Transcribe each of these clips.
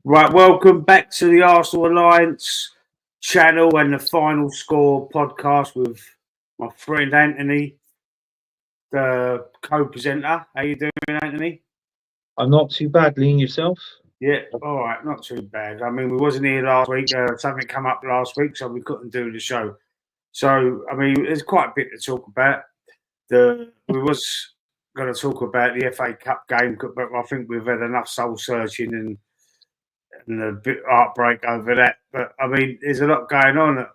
Right, welcome back to the Arsenal Alliance channel and the Final Score podcast with my friend Anthony, the co-presenter. How you doing, Anthony? I'm not too bad, Lean, yourself. Yeah, all right, not too bad. I mean, we wasn't here last week. Something come up last week, so we couldn't do the show. So, I mean, there's quite a bit to talk about. We was going to talk about the FA Cup game, but I think we've had enough soul searching and a bit heartbreak over that. But I mean, there's a lot going on at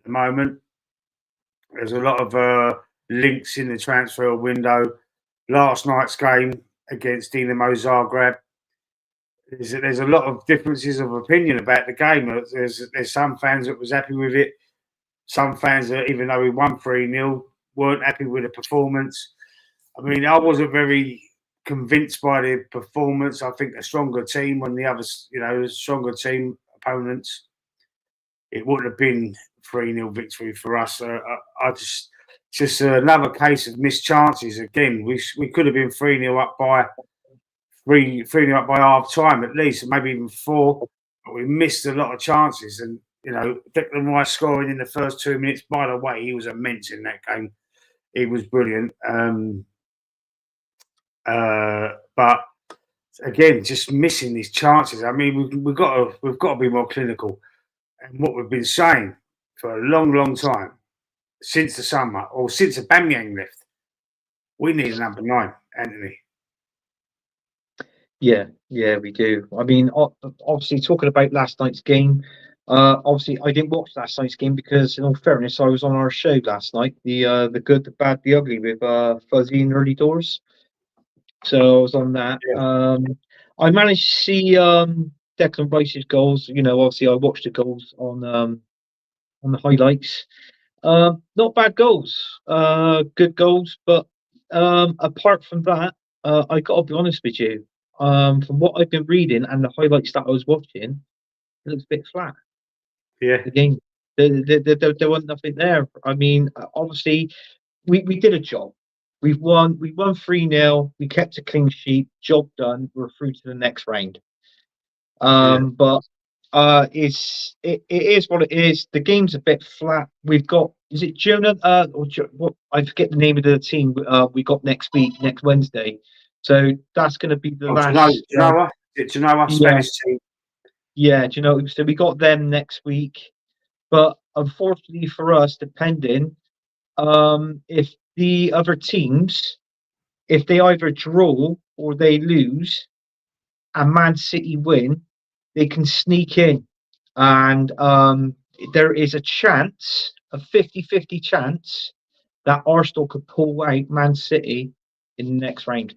the moment. There's a lot of links in the transfer window. Last night's game against Dinamo Zagreb. There's a lot of differences of opinion about the game. There's some fans that was happy with it. Some fans that, even though we won 3-0, weren't happy with the performance. I mean, I wasn't very convinced by the performance. I think a stronger team on the others, stronger team opponents, it wouldn't have been 3-0 victory for us. I just another case of missed chances. Again, we could have been 3-0 up by 3-0 up by half time at least, maybe even 4. But we missed a lot of chances. And Declan Rice scoring in the first 2 minutes. By the way, he was immense in that game. He was brilliant. But again, just missing these chances. I mean, we've got to be more clinical. And what we've been saying for a long, long time, since the summer or since Aubameyang left, we need a number 9, Anthony. Yeah, we do. I mean, obviously, talking about last night's game, obviously, I didn't watch last night's game because, in all fairness, I was on our show last night, the good, the bad, the ugly with Fuzzy and Early Doors. So I was on that. Yeah. I managed to see Declan Rice's goals. Obviously, I watched the goals on the highlights. Not bad goals, good goals, but apart from that, I got to be honest with you. From what I've been reading and the highlights that I was watching, it looks a bit flat. Yeah. The game, there wasn't nothing there. I mean, obviously, we did a job. We won 3-0. We kept a clean sheet. Job done. We're through to the next round. But it is what it is. The game's a bit flat. We've got, is it Jonah? What, I forget the name of the team. We got next week, next Wednesday. So that's going to be the last. Genoa, Spanish team. Yeah, so we got them next week. But unfortunately for us, depending, if the other teams, if they either draw or they lose, and Man City win, they can sneak in, and there is a chance, a 50-50 chance, that Arsenal could pull out Man City in the next round.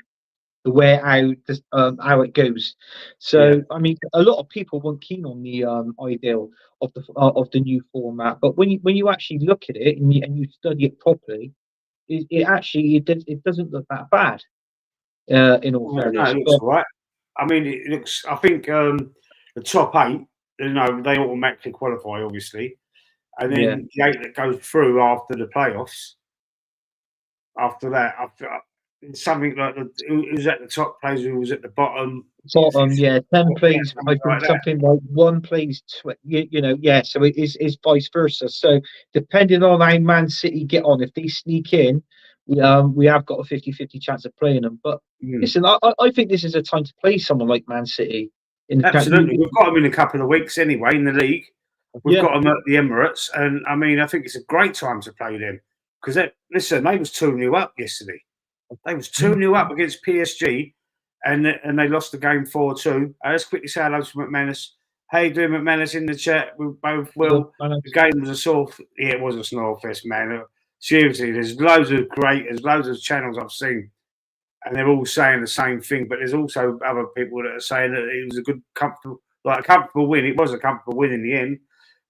The way how it goes. So I mean, a lot of people weren't keen on the ideal of the new format, but when you actually look at it and you study it properly, it doesn't look that bad. In all fairness, No, it looks all right. I mean, it looks. I think the top 8, they automatically qualify, obviously, and then the 8 that goes through after the playoffs. After that, something like who's at the top plays who was at the bottom. Bottom, 10 plays. I think something like 1 plays. So it is vice versa. So depending on how Man City get on, if they sneak in, we have got a 50-50 chance of playing them. But listen, I think this is a time to play someone like Man City. Absolutely, we've got them in a couple of weeks anyway in the league. We've got them at the Emirates, and I mean, I think it's a great time to play them because they was 2-0 up yesterday. They was 2-0 up against PSG, and they lost the game 4-2. Let's quickly say hello to McManus. How you doing, McManus, in the chat? We both will. The game was it was a snore fest, man. Seriously, there's loads of channels I've seen, and they're all saying the same thing. But there's also other people that are saying that it was a good, comfortable win. It was a comfortable win in the end,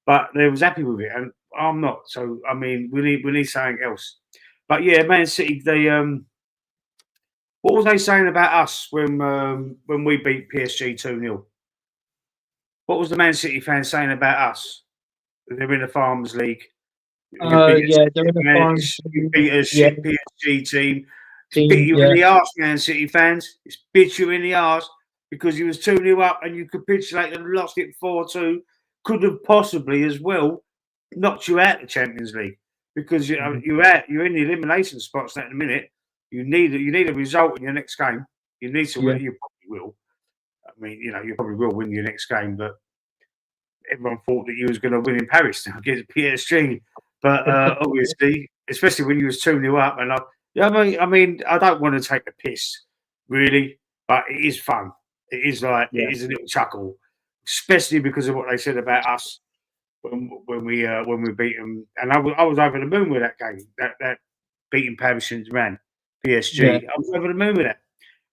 but they was happy with it, and I'm not. So I mean, we need something else. But yeah, Man City, they what was they saying about us when we beat PSG 2-0? What was the Man City fans saying about us? They're in the Farmers League. They're in the Farmers League. You beat a shit PSG team. It's bit you in the arse, Man City fans. It's bit you in the arse. because you was 2-0 up and you capitulated and lost it 4-2, could have possibly as well knocked you out of the Champions League because you're in the elimination spots at the minute. You need a result in your next game. You need to win. You probably will. I mean, you probably will win your next game, but everyone thought that you was going to win in Paris against PSG. But obviously, especially when you was 2-0 up, and I mean, I don't want to take the piss, really, but it is fun. It is it is a little chuckle, especially because of what they said about us when we beat them. And I was over the moon with that game, that beating Paris Saint-Germain, PSG. Yeah. I was over the moon with that.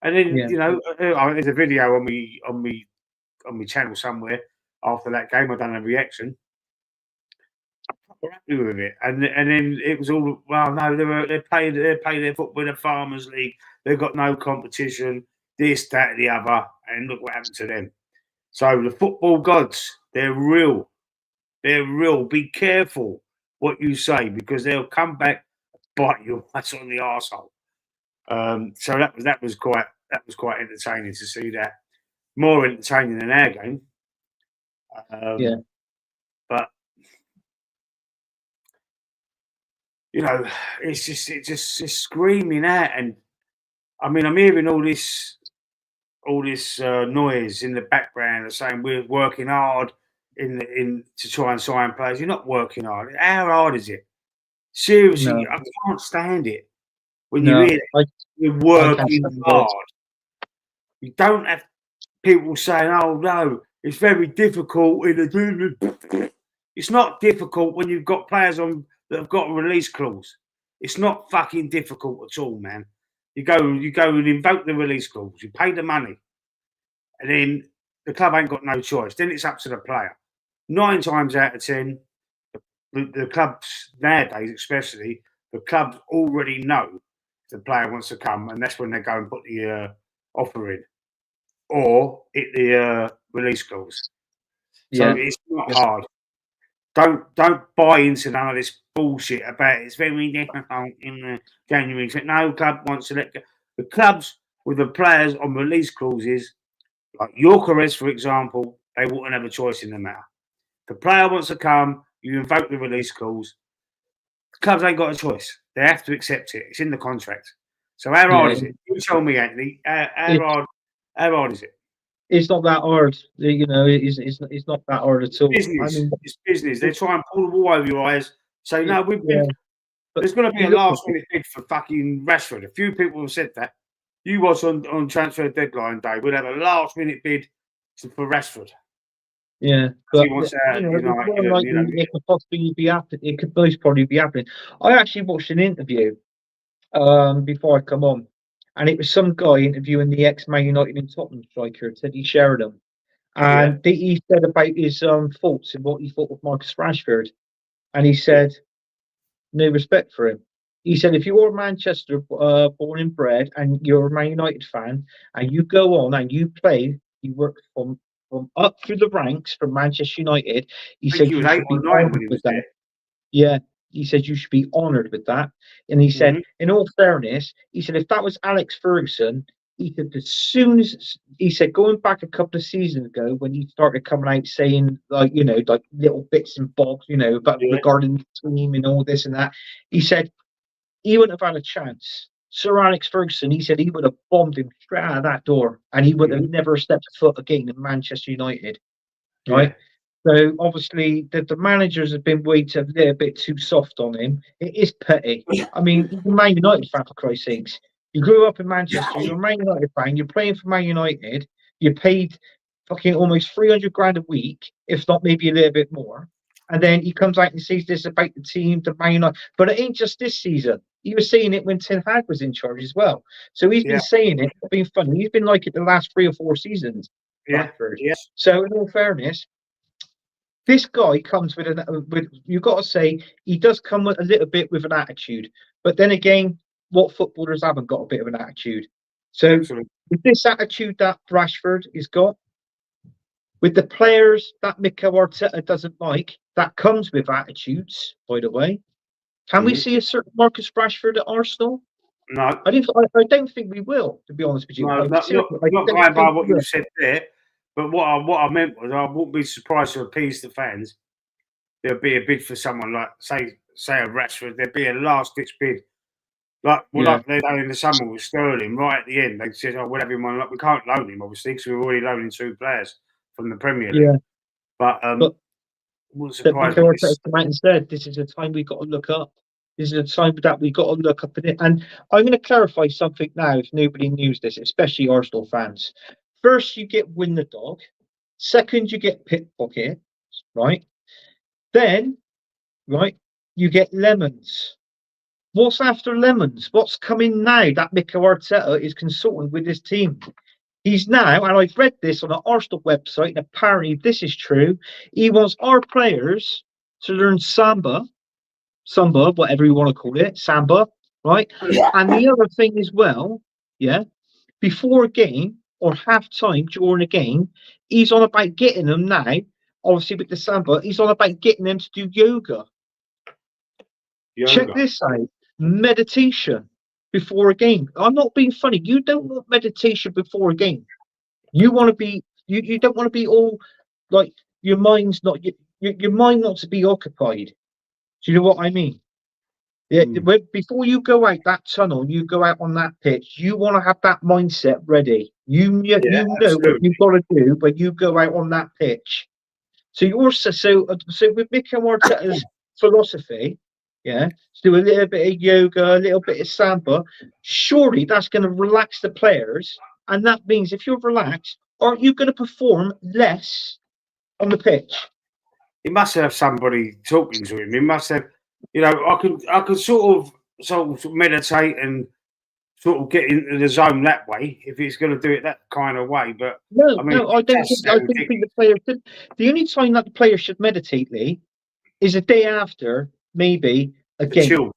And then there's a video on my channel somewhere after that game. I done a reaction. I'm happy with it, and then it was all no. They play their football in the Farmers League. They've got no competition. This, that, the other, and look what happened to them. So the football gods, they're real. They're real. Be careful what you say because they'll come back and bite you right on the arsehole. So that was quite entertaining to see that. More entertaining than our game. But it's screaming out, and I mean I'm hearing all this noise in the background saying we're working hard in to try and sign players. You're not working hard. How hard is it? Seriously, I can't stand it when you hear that. You're working hard. You don't have people saying, "Oh no, it's very difficult." It's not difficult when you've got players on that have got a release clause. It's not fucking difficult at all, man. You go and invoke the release clause. You pay the money, and then the club ain't got no choice. Then it's up to the player. 9 times out of 10, the clubs nowadays, especially the clubs, already know the player wants to come, and that's when they go and put the offer in or hit the release clause. So it's not hard. Don't buy into none of this bullshit about it's very difficult in the January. No club wants to let go. The clubs with the players on release clauses, like Yorkeres, for example, they wouldn't have a choice in the matter. If the player wants to come, you invoke the release clause. The clubs ain't got a choice. They have to accept it. It's in the contract. So how hard is it? You tell me, Anthony. How hard is it? It's not that hard. It's not that hard at all. Business. I mean, it's business. They try and pull the wool over your eyes. Say, no, we've been. There's going to be a last minute bid for fucking Rashford. A few people have said that. You watch on transfer deadline day, we'll have a last minute bid for Rashford. Yeah, but it could possibly be happening. It could most probably be happening. I actually watched an interview before I come on, and it was some guy interviewing the ex-Man United and Tottenham striker, Teddy Sheringham, and he said about his faults and what he thought of Marcus Rashford, and he said no respect for him. He said if you're Manchester born and bred and you're a Man United fan and you go on and you play, you work from up through the ranks from Manchester United. He said you should be honoured with that. Yeah, he said you should be honoured with that. And he said, in all fairness, he said if that was Alex Ferguson, he said as soon as he said going back a couple of seasons ago when he started coming out saying like little bits and bobs, about regarding the team and all this and that, he said he wouldn't have had a chance. Sir Alex Ferguson, he said he would have bombed him straight out of that door and he would have never stepped foot again in Manchester United. Right? So obviously the managers have been way a little bit too soft on him. It is petty. I mean, he's a Man United fan for Christ's sakes. You grew up in Manchester, you're a Man United fan, you're playing for Man United, you're paid fucking almost 300 grand a week, if not maybe a little bit more. And then he comes out and says this about the team, the Man United. But it ain't just this season. He was saying it when Ten Hag was in charge as well. So he's been saying it, being funny. He's been like it the last 3 or 4 seasons. So in all fairness, this guy comes with you've got to say he does come with a little bit with an attitude. But then again, what footballers haven't got a bit of an attitude? So with this attitude that Rashford has got, with the players that Mikel Arteta doesn't like, that comes with attitudes, by the way. Can we see a certain Marcus Rashford at Arsenal? No, I don't think we will. To be honest with you, no, seriously, I not don't going by think what we you will. said there. But what I meant was, I wouldn't be surprised to appease the fans. There'll be a bid for someone like say a Rashford. There'd be a last ditch bid, Yeah, like they done in the summer with Sterling. Right at the end, they said, "Oh, we'll have him on." Like, we can't loan him, obviously, because we're already loaning 2 players from the Premier League. yeah. But But wouldn't but surprise Mikel me. Arteta come out and said, "This is a time we got to look up. This is a time that we got to look up at it." And I'm going to clarify something now, if nobody knows this, especially Arsenal fans. First, you get win the dog. Second, you get pickpocket. Right. Then, right, you get lemons. What's after lemons? What's coming now that Mikel Arteta is consulting with his team? He's now, and I've read this on the Arsenal website, and apparently this is true. He wants our players to learn samba, whatever you want to call it, samba, right? And the other thing as well, yeah, before a game or half time during a game, he's on about getting them now. Obviously, with the samba, he's on about getting them to do yoga. Check Yoga. this out. Meditation before a game. I'm not being funny. You don't want meditation before a game. You want to be. You don't want to be all like your mind's not your mind not to be occupied. Do you know what I mean? Yeah. Mm. Before you go out that tunnel, you go out on that pitch. You want to have that mindset ready. Yeah, You know what absolutely. you've got to do when you go out on that pitch. So you're so with Mikel Arteta's philosophy, yeah, to do a little bit of yoga, a little bit of samba. Surely that's going to relax the players, and that means if you're relaxed, aren't you going to perform less on the pitch? He must have somebody talking to him. He must have, I could sort of meditate and sort of get into the zone that way if he's going to do it that kind of way. But No, I mean, no, I don't that's think. so I don't think ridiculous. the player should. The only time that the player should meditate, Lee, is a day after maybe a To game. chill,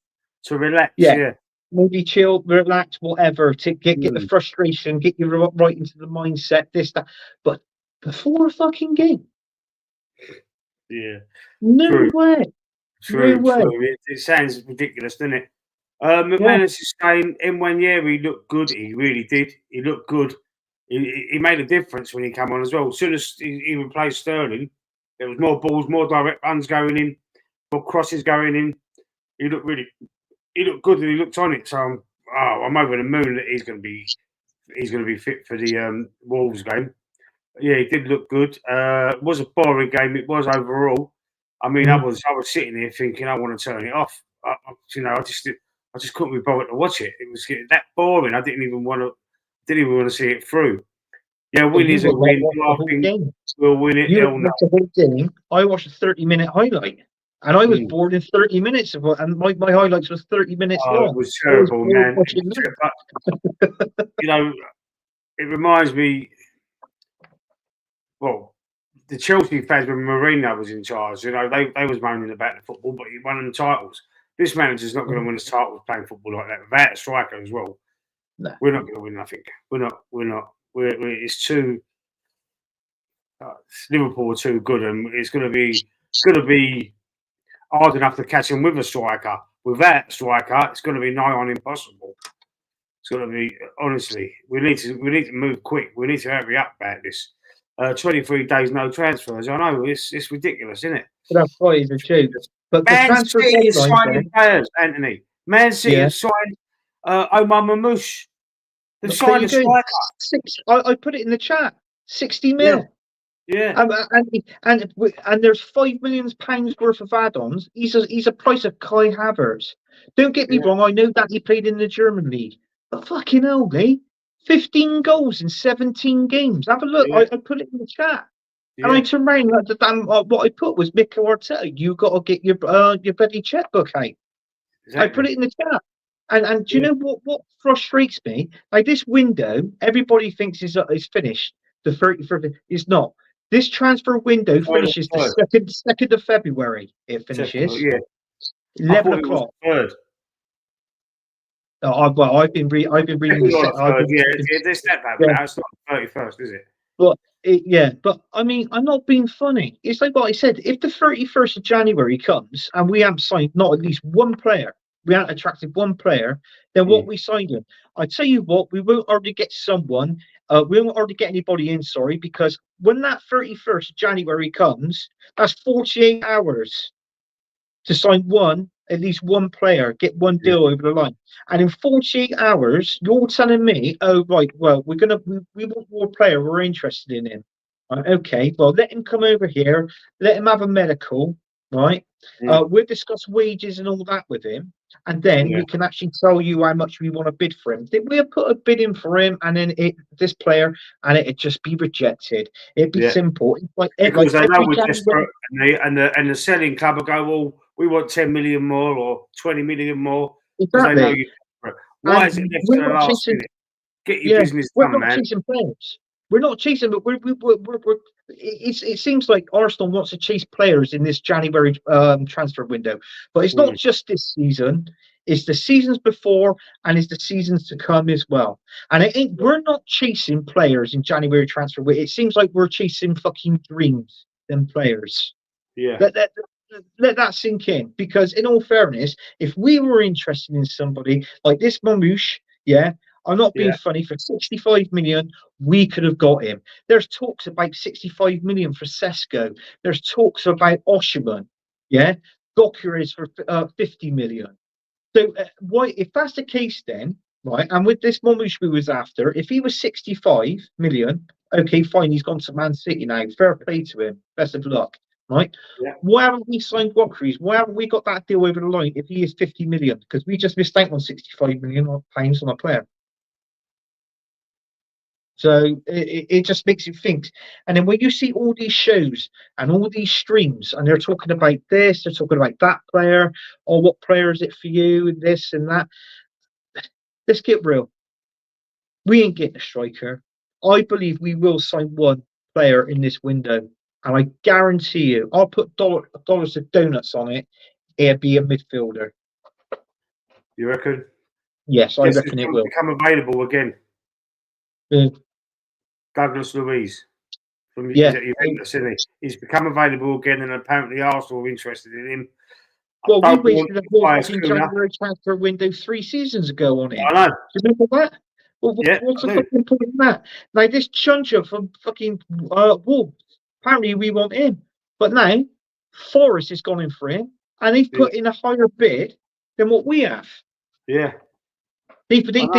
to relax. Yeah, Yeah. maybe chill, relax, whatever, to get the Mm. frustration, get you right into the mindset, this, that. But before a fucking game, Yeah. no True. way, no True. way. True. It sounds ridiculous, doesn't it? Yeah, McManus is saying in 1 year he looked good. He really did. He looked good. He made a difference when he came on as well. As soon as he replaced Sterling, there was more balls, more direct runs going in, more crosses going in. He looked really, he looked good and he looked on it. So I'm over the moon that he's going to be fit for the Wolves game. Yeah, he did look good. It was a boring game. It was overall. I mean, mm. I was sitting here thinking I want to turn it off. I just couldn't be bothered to watch it. It was getting that boring. I didn't even want to see it through. Yeah, Well, win you is a got like win. watch Do the I whole think game. we'll win it? You Hell didn't no. watch the whole game. I watched a 30-minute highlight, and I was Mm. bored in 30 minutes of it. And my highlights was 30 minutes Oh, it long. was I was terrible, bored man. It watching was that. terrible. But, it reminds me. Well, the Chelsea fans when Mourinho was in charge, they was moaning about the football, but he won them titles. This manager's not going to win us titles playing football like that without a striker as well. No. We're not going to win nothing. We're not. It's too. Liverpool are too good, and it's going to be hard enough to catch them with a striker. Without a striker, it's going to be nigh on impossible. It's going to be honestly. We need to move quick. We need to hurry up about this. 23 days no transfers. I know it's ridiculous, isn't it? But that's why it's a joke. But the Man transfer City is deadline, signing then, players, Anthony. Man City yeah. have signed Omar Mamouche. They've There signed you a go. striker. I put it in the chat. 60 Yeah, mil. yeah, And there's £5 million worth of add-ons. He's a price of Kai Havertz. Don't get me yeah, wrong. I know that he played in the German league, but fucking hell, Lee, 15 goals in 17 games. Have a look. yeah, I put it in the chat, and I yeah. turned around. What I put was Mikel Arteta. You got to get your bloody checkbook out. I put Exactly. it in the chat. And do you Yeah. know what frustrates me? Like this window, everybody thinks is finished. The 31st is not. This transfer window Final finishes the third. second of February. It Second, finishes yeah. I 11 thought it was o'clock. third. I've been reading Second the or set. the third, yeah. There's that about Yeah, now. It's not the 31st, is it? but I mean, I'm not being funny. It's like what I said. If the 31st of January comes and we haven't signed not at least one player, we hadn't attracted one player, then what we signed him. I tell you what, we won't already get someone. We won't already get anybody in. Sorry, because when that 31st of January comes, that's 48 hours to sign at least one player, get one deal over the line. And in 48 hours, you're telling me, oh, right, well, we want more player, we're interested in him. Right, okay, well, let him come over here, let him have a medical, right? We'll discuss wages and all that with him. And then we can actually tell you how much we want to bid for him. We'll put a bid in for him, and then this player, and it'd just be rejected. It'd be simple. Because they know we're desperate, and the selling club will go, well, we want 10 million more or 20 million more because they know you're desperate. Why is it left to the last minute? Get your business done, man. We're not chasing players. We're not chasing, but it seems like Arsenal wants to chase players in this January transfer window. But it's not just this season. It's the seasons before and it's the seasons to come as well. And we're not chasing players in January transfer window. It seems like we're chasing fucking dreams than players. Yeah. Let that sink in. Because in all fairness, if we were interested in somebody like this Mamouche, I'm not being funny, for 65 million, we could have got him. There's talks about 65 million for Sesko. There's talks about Osherman. Docker is for 50 million. So why, if that's the case then, right, and with this Mamouche we was after, if he was 65 million, okay, fine, he's gone to Man City now. Fair play to him. Best of luck. Right? Yeah. Why haven't we signed Walkeries? Why haven't we got that deal over the line if he is 50 million? Because we just missed out on 65 million pounds on a player. So it just makes you think. And then when you see all these shows and all these streams, and they're talking about this, they're talking about that player, or what player is it for you, and this and that. Let's get real. We ain't getting a striker. I believe we will sign one player in this window. And I guarantee you, I'll put dollars to donuts on it, it'll be a midfielder. You reckon? Yes, I reckon it will. Become available again. Douglas Luiz from Juventus, isn't he? He's become available again, and apparently Arsenal are interested in him. Well, we wasted a whole fucking January transfer window 3 seasons ago on him. I know. Do you remember that? Well, what's the fucking point in that? Now, this Chuncher from fucking Wolves, apparently we want him. But now, Forest has gone in for him, and they've put in a higher bid than what we have. Yeah. They've put in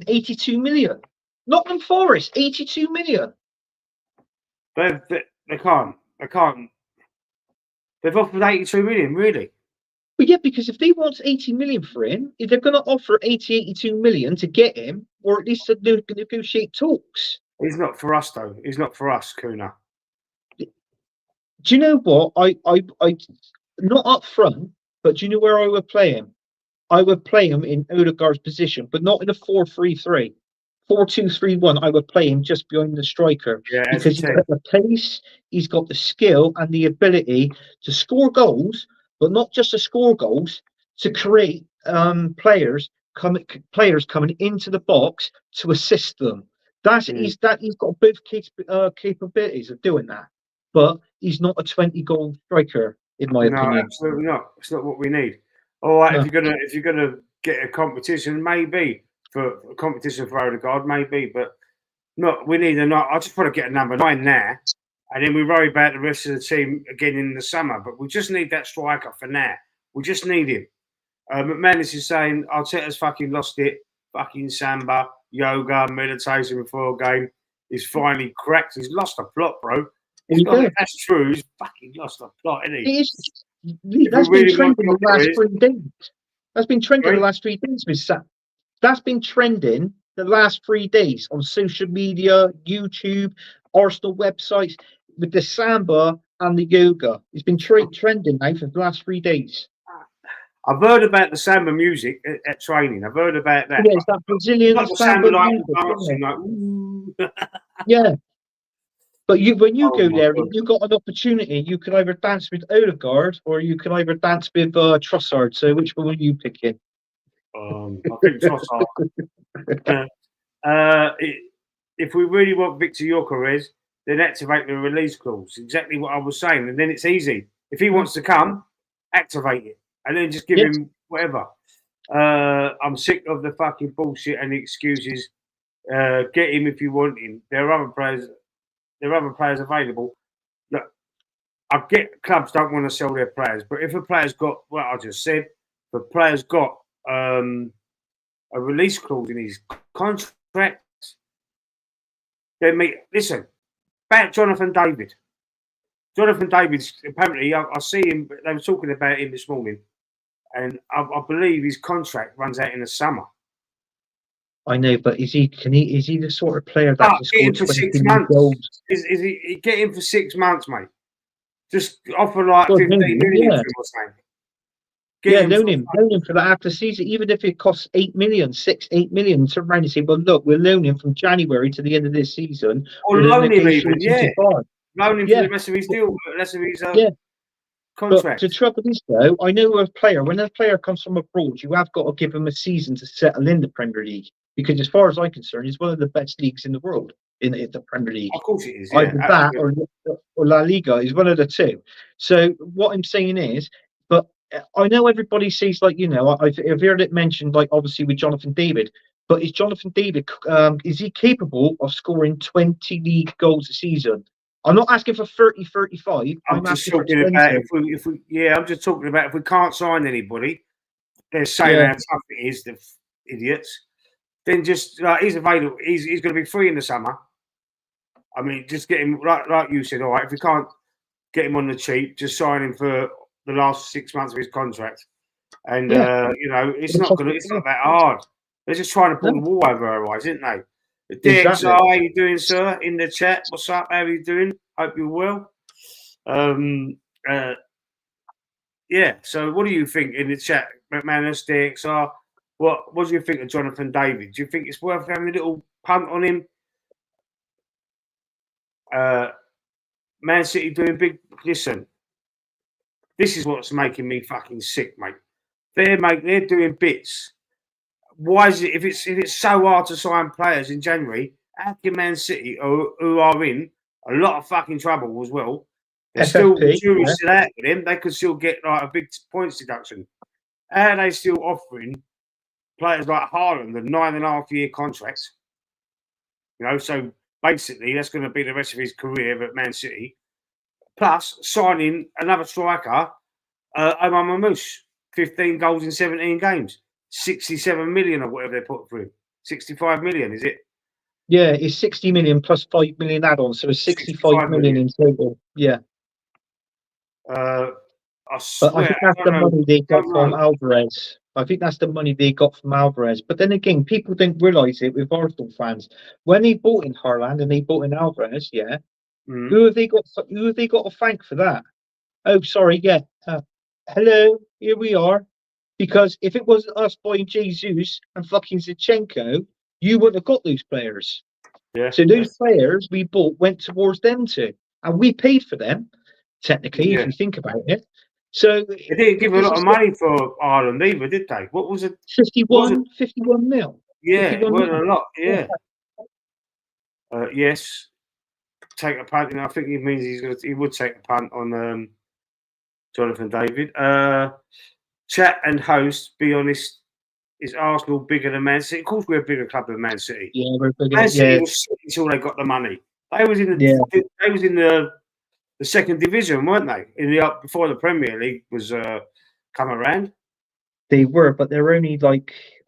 82 million. Nottingham Forest, 82 million. They can't. They've offered 82 million, really? But yeah, because if they want 80 million for him, if they're going to offer 82 million to get him, or at least to negotiate talks. He's not for us, though. He's not for us, Kuna. Do you know what? I not up front, but do you know where I would play him? I would play him in Odegaard's position, but not in a 4-3-3. 4-2-3-1, I would play him just behind the striker, because he's got the pace, he's got the skill and the ability to score goals, but not just to score goals, to create players coming into the box to assist them. He's got both capabilities of doing that, but he's not a 20-goal striker, in my opinion. No, absolutely not. It's not what we need. All right, no. if you're gonna get a competition, maybe. For a competition for Odegaard, maybe, but not. We need I just want to get a number 9 now, and then we worry about the rest of the team again in the summer. But we just need that striker for now. We just need him. McManus is saying Arteta's fucking lost it. Fucking Samba, yoga, meditation before a game. He's finally cracked. He's lost a plot, bro. If that's true, he's fucking lost a plot, isn't he? That's been trending the last 3 days. That's been trending the last 3 days, Miss Sam. That's been trending the last 3 days on social media, YouTube, Arsenal websites, with the Samba and the yoga. It's been trending now for the last 3 days. I've heard about the Samba music at training. I've heard about that. Yeah, it's that Brazilian Samba music. Yeah. But when you go there, you've got an opportunity. You can either dance with Odegaard or you can either dance with Trossard. So which one are you picking? I think Trossard. If we really want Victor Gyökeres, then activate the release clause. Exactly what I was saying, and then it's easy. If he wants to come, activate it, and then just give him whatever. I'm sick of the fucking bullshit and excuses. Get him if you want him. There are other players. There are other players available. Look, I get clubs don't want to sell their players, but if a player's got what I just said, if a player's got a release clause in his contract, then listen. About Jonathan David. Jonathan David's apparently I see him. They were talking about him this morning, and I believe his contract runs out in the summer. I know, but is he the sort of player that can Get score him for 20 6 months. goals? Is he get him for 6 months, mate? Just offer like Well, 15 million yeah. for him or something. Loan him for that after season, even if it costs 8 million, 8 million. Turn around and say, well, look, we'll loan him from January to the end of this season, or loan him even, loan him for the rest of his deal, the rest of his contract. But the trouble is, though, I know when a player comes from abroad, you have got to give him a season to settle in the Premier League, because as far as I'm concerned, it's one of the best leagues in the world, in the Premier League. Of course it is, Either that or La Liga is one of the two. So what I'm saying is, but I know everybody sees, like, I've heard it mentioned, like, obviously with Jonathan David, but is Jonathan David, is he capable of scoring 20 league goals a season? I'm not asking for 30, 35. I'm just talking about if we I'm just talking about if we can't sign anybody, they're saying how tough it is, the idiots. Then just he's available. He's going to be free in the summer. I mean, just get him like you said. All right, if we can't get him on the cheap, just sign him for the last 6 months of his contract. And it's not that hard. They're just trying to pull the wool over our eyes, isn't they? Exactly. How are you doing, sir? In the chat, what's up? How are you doing? Hope you're well. So what do you think in the chat, McManus, DXR? What do you think of Jonathan David? Do you think it's worth having a little punt on him? Man City doing big. Listen, this is what's making me fucking sick, mate. They're doing bits. Why is it if it's so hard to sign players in January? How can Man City, who are in a lot of fucking trouble as well, they're still the jury's still out with them. They could still get like a big points deduction. How are they still offering players like Haaland a 9.5-year contract? So basically that's going to be the rest of his career at Man City. Plus signing another striker, Omar Mamouche, 15 goals in 17 games, 67 million or whatever they put for him. 65 million, is it? Yeah, it's 60 million plus 5 million add-ons, so it's 65 million in total. Yeah. I swear, but I think that's the money they got from Alvarez. I think that's the money they got from Alvarez. But then again, people didn't realise it with Arsenal fans. When they bought in Haaland and they bought in Alvarez, who have they got to thank for that? Oh, sorry, hello, here we are. Because if it wasn't us buying Jesus and fucking Zinchenko, you wouldn't have got those players. Yeah. So those players we bought went towards them too. And we paid for them, technically, if you think about it. So they didn't give a lot of money for Ireland either, did they? What was it? 51 mil. Yeah, it wasn't a lot. Yeah. Yes. Take a punt. I think it means he would take a punt on Jonathan David. Chat and host, be honest, is Arsenal bigger than Man City? Of course, we're a bigger club than Man City. Yeah, we're bigger. Man City was until they got the money. They was in the second division, weren't they? Before the Premier League was come around. They were, but they're only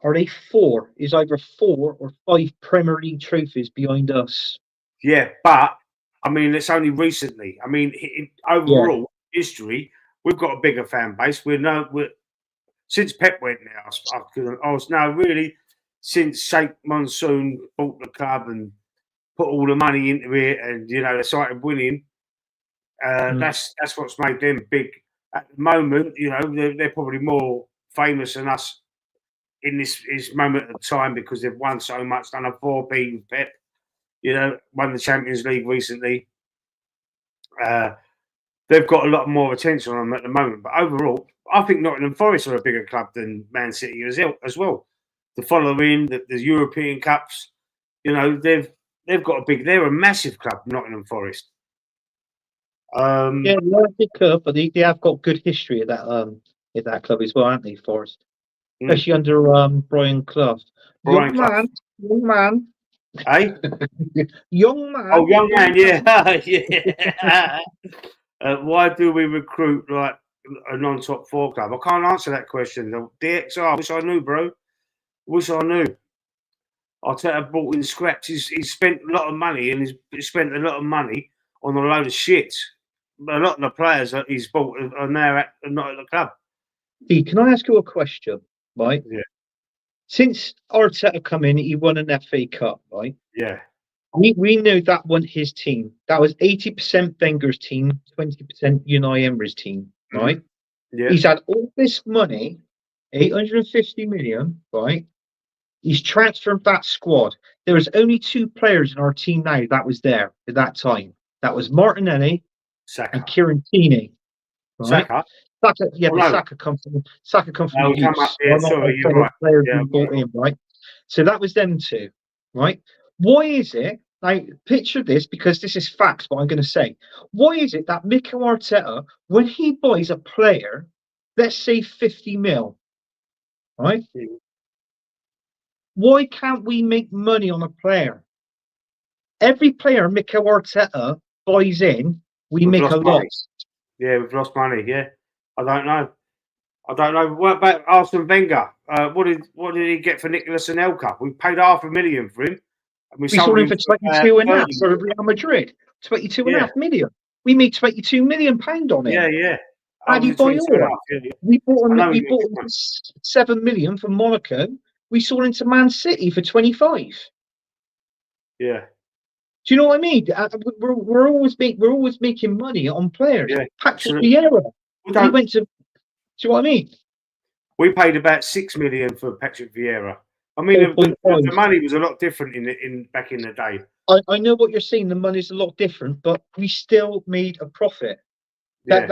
are they 4? Is either 4 or 5 Premier League trophies behind us. Yeah, but I mean, it's only recently. I mean, overall history, we've got a bigger fan base. Since Pep went now, I was now really since Sheikh Monsoon bought the club and put all the money into it, and they started winning. That's what's made them big. At the moment, they're probably more famous than us in this moment of time because they've won so much. Done a 4-P with Pep. Won the Champions League recently. They've got a lot more attention on them at the moment. But overall, I think Nottingham Forest are a bigger club than Man City as well. The following, the European Cups, they've got they're a massive club, Nottingham Forest. They're a big club, but they have got good history at that club as well, haven't they, Forest? especially under Brian Clough. Brian Young Clough. man, young man, Eh? young man. Oh, young man, yeah. Yeah. Why do we recruit like a non-top 4 club? I can't answer that question. The DXR, I wish I knew, bro. Wish I knew. Arteta brought in scraps. He's spent a lot of money, and he's spent a lot of money on a load of shit. A lot of the players that he's bought are now not at the club. Dee, can I ask you a question? Right. Yeah. Since Arteta come in, he won an FA Cup, right? Yeah. We knew that wasn't his team. That was 80% Wenger's team, 20% Unai Emery's team, right? Yeah. He's had all this money, 850 million, right? He's transferred that squad. There was only 2 players in our team now that was there at that time. That was Martinelli Saka. and Kieran Tierney, right? Saka? Saka, yeah, Oh, but no. Saka comes from the Come up, youths. yeah, Not sorry, you're from the right. players Yeah, we brought in, right? So that was them 2, right? Why is it? Now, picture this, because this is facts, what I'm going to say. Why is it that Mikel Arteta, when he buys a player, let's say 50 mil, right? Mm. Why can't we make money on a player? Every player Mikel Arteta buys in, we've make a loss. Yeah, we've lost money. Yeah, I don't know. What about Arsene Wenger? What did he get for Nicolas Anelka? We paid $500,000 for him. And We sold him for 22 and a half 30 for Real Madrid. 22 and a Yeah. half million. We made 22 million pound on him. Yeah. How did he buy all? We bought him for 7 million from Monaco. We sold him to Man City for 25. Yeah. Do you know what I mean? We're always making money on players. Yeah, Patrick absolutely. Vieira. He went to. Do you know what I mean? We paid about 6 million for Patrick Vieira. I mean, the money was a lot different in back in the day. I know what you're saying. The money's a lot different, but we still made a profit. That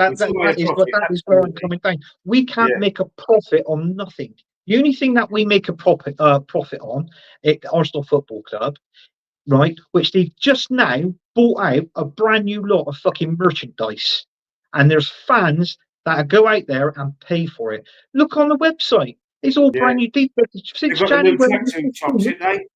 is where I'm coming down. We can't make a profit on nothing. The only thing that we make a profit on at Arsenal Football Club, right, which they've just now bought out a brand new lot of fucking merchandise, and there's fans that go out there and pay for it. Look on the website; it's all brand new. Since January,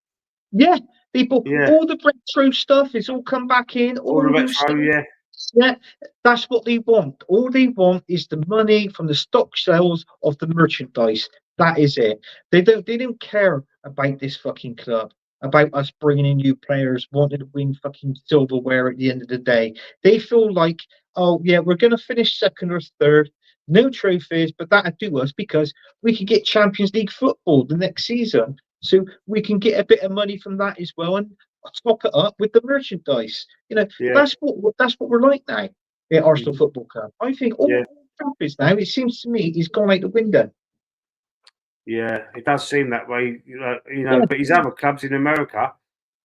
yeah, they bought all the retro stuff. It's all come back in. All the retro, stuff. Yeah, that's what they want. All they want is the money from the stock sales of the merchandise. That is it. They don't care about this fucking club, about us bringing in new players, wanting to win fucking silverware at the end of the day. They feel like, oh yeah, we're going to finish second or third, no trophies, but that'll do us because we can get Champions League football the next season. So we can get a bit of money from that as well, and top it up with the merchandise. You know, that's what we're like now at Arsenal Football Club. I think all trophies now, it seems to me, he's gone out the window. Yeah, it does seem that way. But his other clubs in America,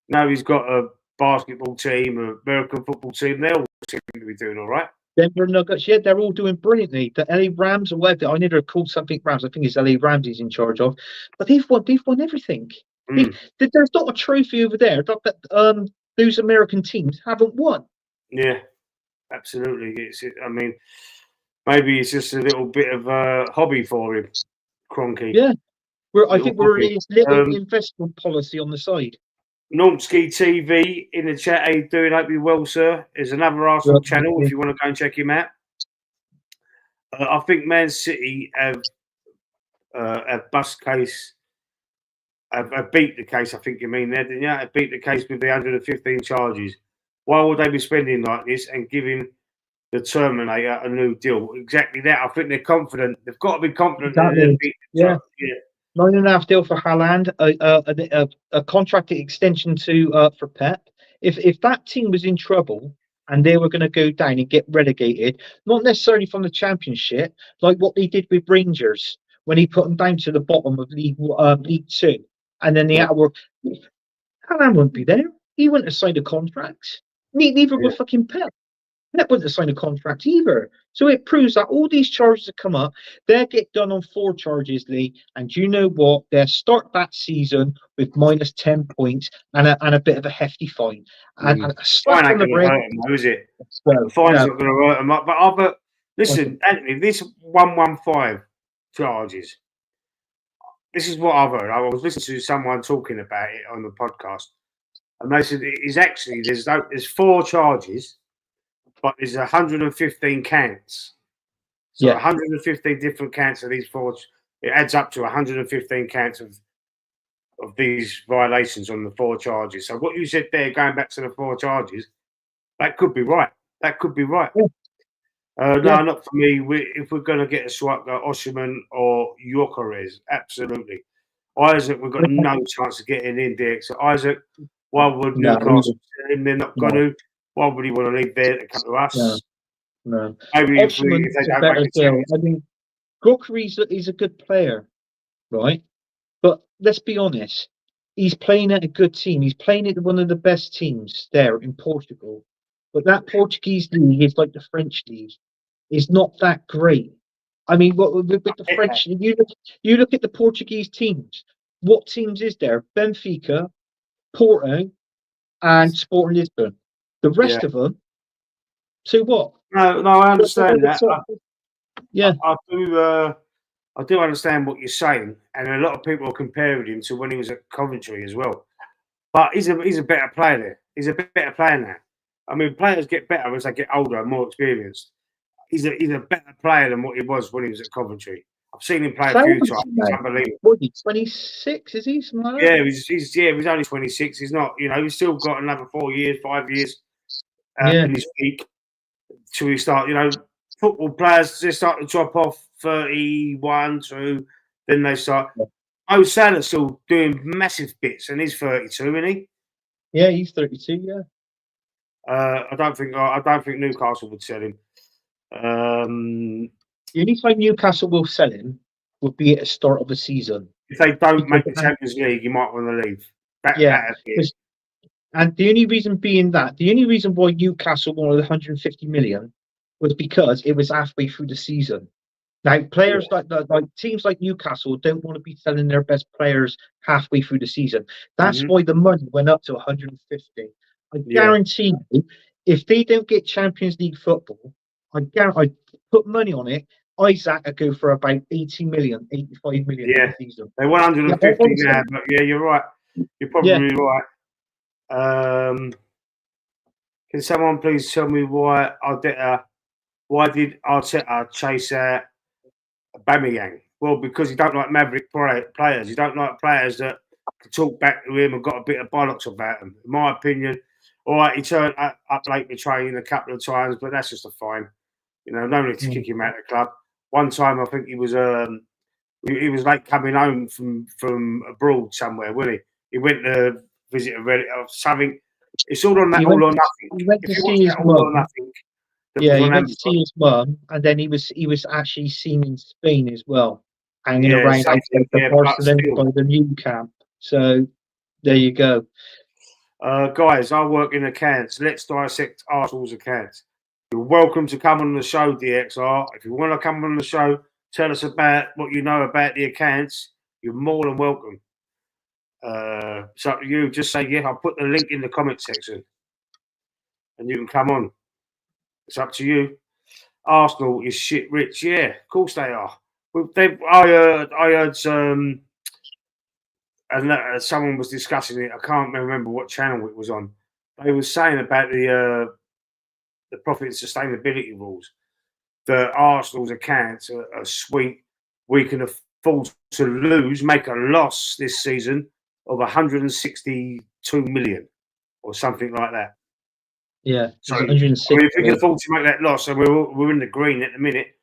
now he's got a basketball team, an American football team. They all seem to be doing all right. Denver Nuggets, yeah, they're all doing brilliantly. The LA Rams, or whatever, I never called something Rams. I think it's LA Rams he's in charge of, but they've won everything. There's not a trophy over there that those American teams haven't won. Yeah, absolutely. I mean, maybe it's just a little bit of a hobby for him, Kroenke. Yeah, I think we're in his little investment policy on the side. Normski TV in the chat. How you doing? Hope you're well, sir. There's another Arsenal channel if you want to go and check him out. I think Man City have bust case. Have beat the case. I think you mean there, didn't you? Have beat the case with the 115 charges. Why would they be spending like this and giving the Terminator a new deal? Exactly that. I think they're confident. They've got to be confident. Exactly. Yeah. 9.5 deal for Haaland, a contract extension for Pep. If that team was in trouble and they were going to go down and get relegated, not necessarily from the Championship, like what they did with Rangers when he put them down to the bottom of League Two, and then Haaland wouldn't be there. He wouldn't have signed a contract. Neither would fucking Pep. Pep wouldn't have signed a contract either. So it proves that all these charges that come up, they'll get done on 4 charges, Lee. And you know what? They'll start that season with minus 10 points and a bit of a hefty fine. And a slap on the brain. Is it? The fine's not going to hurt them. But listen, Anthony, this 115 charges. this is what I've heard. I was listening to someone talking about it on the podcast, and they said it is actually there's 4 charges, but there's 115 counts. So Yeah, 115 different counts of these four. It adds up to 115 counts of these violations on the 4 charges. So what you said there, going back to the 4 charges, that could be right. That could be right. yeah, yeah. No, not for me. If we're going to get a striker, Osherman or Yorkeres, absolutely. Isaac, we've got no chance of getting in there. So Isaac, why would No, Newcastle sell him? They're not going no, to. Why would he want to leave there to come to no, us? no. Maybe if Osherman's they a don't make better the deal. Champions I mean, Grokery's is a good player, right? But let's be honest, he's playing at a good team. He's playing at one of the best teams there in Portugal. But that Portuguese league is like the French league. It's not that great. I mean, with the League. French, you look at the Portuguese teams. What teams is there? Benfica, Porto, and Sporting Lisbon. The Yeah. rest of them. So what? No, I understand that. Yeah, I do. I do understand what you're saying, and a lot of people are comparing him to when he was at Coventry as well. But he's a better player there. He's a better player now. I mean, players get better as they get older and more experienced. He's a better player than what he was when he was at Coventry. I've seen him play a how few old is times. he It's now? unbelievable. What is he? 26? Is he something like that? Yeah, he's only 26. He's not. He's still got another 4 years, 5 years Yeah. in his peak till we start. Football players they start to drop off 31, 2, then they start. Mo Salah's still doing massive bits, and he's 32, isn't he? Yeah, he's 32. Yeah. I don't think Newcastle would sell him. The only time Newcastle will sell him would be at the start of the season. If they don't Because make the Champions League, you might want to leave. yeah, That'd be it. and the only reason being that the only reason why Newcastle wanted 150 million was because it was halfway through the season. Now, players like teams like Newcastle don't want to be selling their best players halfway through the season. That's why the money went up to 150. I guarantee you, if they don't get Champions League football, I put money on it. Isaac would go for about 80 million, 85 million Yeah, this season. they're 150 now, but yeah, you're right. You're probably right. Can someone please tell me why did Arteta chase out Aubameyang? Well, because he don't like maverick players. He don't like players that can talk back to him and got a bit of bollocks about them. In my opinion, all right, he turned up late to training a couple of times, but that's just a fine. No need to kick him out of the club. One time, I think he was late coming home from abroad somewhere, wasn't he? He went to visit a relative or something. It's all on that all or nothing. He went to see his mum. Yeah, he went to see his mum, and then he was actually seen in Spain as well, hanging around outside the Barcelona by the new camp. So there you go. Guys, I work in accounts. Let's dissect Arsenal's accounts. You're welcome to come on the show, DXR. If you want to come on the show, tell us about what you know about the accounts. You're more than welcome. It's up to you. Just say, yeah, I'll put the link in the comment section and you can come on. It's up to you. Arsenal is shit rich. Yeah, of course they are. I heard someone was discussing it. I can't remember what channel it was on. They were saying about the profit and sustainability rules. That Arsenal's accounts are sweet. We can afford to make a loss this season of 162 million or something like that. Yeah, so 160. If we can afford to make that loss, and we're in the green at the minute,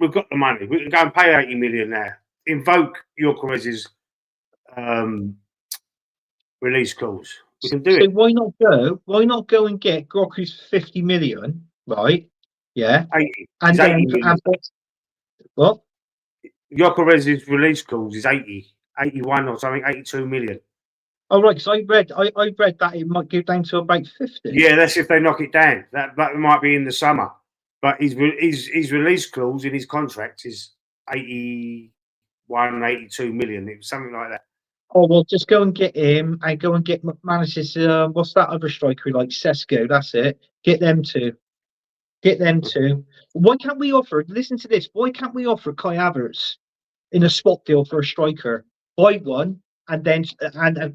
we've got the money. We can go and pay 80 million now. Invoke Yorkeres's release clause. We can do it. So why not go? Why not go and get Groku's 50 million, right? Yeah, 80. And then what? Yorkeres's release clause is 81 or something, 82 million. Oh right, because I read that it might go down to about 50. Yeah, that's if they knock it down. That might be in the summer. But his release clause in his contract is 81, 82 million. It was something like that. Oh well, just go and get him and go and get McManus's. What's that other striker like? Sesko. That's it. Get them two. Why can't we offer? Listen to this. Why can't we offer Kai Havertz in a swap deal for a striker. Buy one and then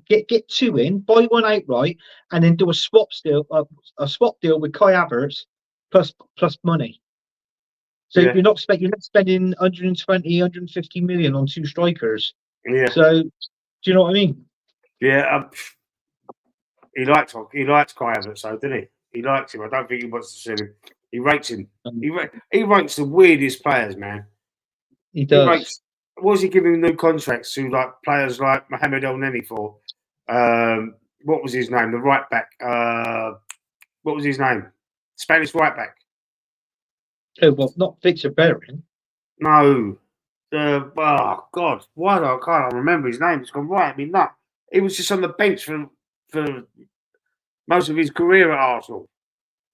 get two in. Buy one outright and then do a a swap deal with Kai Havertz plus money. So Yeah. you're not spending 120, 150 million on two strikers. Yeah. So do you know what I mean? Yeah. He likes Kai Havertz, so didn't he? He likes him. I don't think he wants to sell him. He rates him. He rates the weirdest players, man. He does. Rates. What was he giving new contracts to, like players like Mohamed El Neni for? What was his name? The right back. What was his name? Spanish right back. Oh well, not Victor Bellerin. No. Oh God, why do I can't remember his name? It's gone right at me nut. He was just on the bench for most of his career at Arsenal.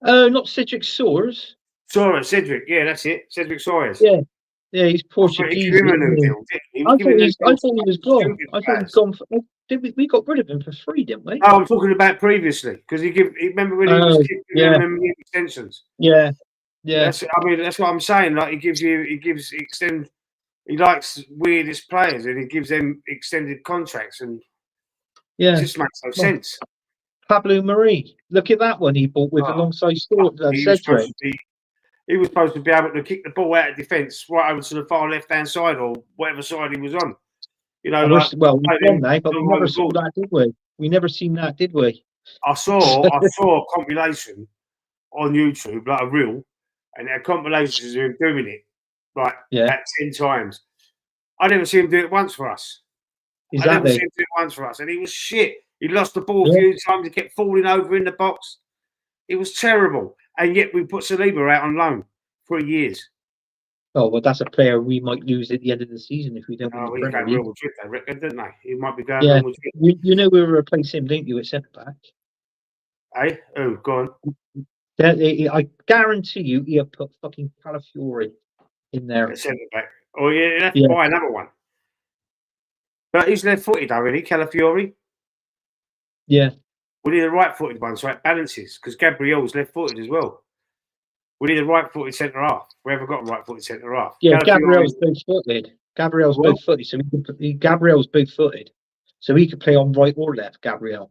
Oh, not Cedric Soares. Cedric, yeah, that's it. Cedric Soares. Yeah, he's Portuguese. I thought he was gone. I thought he'd gone. We got rid of him for free, didn't we? Oh, I'm talking about previously because remember when he was giving them extensions. Yeah. That's what I'm saying. Like he likes weirdest players and he gives them extended contracts and it just makes no sense. Pablo Mari, look at that one he bought with alongside Cedric. He was supposed to be able to kick the ball out of defence right over to the far left-hand side or whatever side he was on. You know, he's gone now, but we never saw that, did we? We never seen that, did we? I saw a compilation on YouTube, like a reel, and there are compilations of him doing it, like about 10 times. I never seen him do it once for us. Exactly. I never seen him do it once for us, and he was shit. He lost the ball a few times. He kept falling over in the box. It was terrible. And yet we put Saliba out on loan for years. Oh, well, that's a player we might lose at the end of the season if we don't win the Premier League. Real Madrid, they reckon, didn't they? He might be going Real Madrid. You know we'll replace him, don't you, at centre-back? Eh? Oh, go on. I guarantee you he'll put fucking Calafiori in there. Centre-back. Oh, yeah, that's buy another one. But he's left-footed, though, isn't he, Calafiori? Yeah. We need a right-footed one so it balances, because Gabriel's left-footed as well. We need a right-footed centre-half. We haven't got a right-footed centre-half. Yeah, Gabriel's both-footed. Gabriel's both-footed, so he could play on right or left, Gabriel.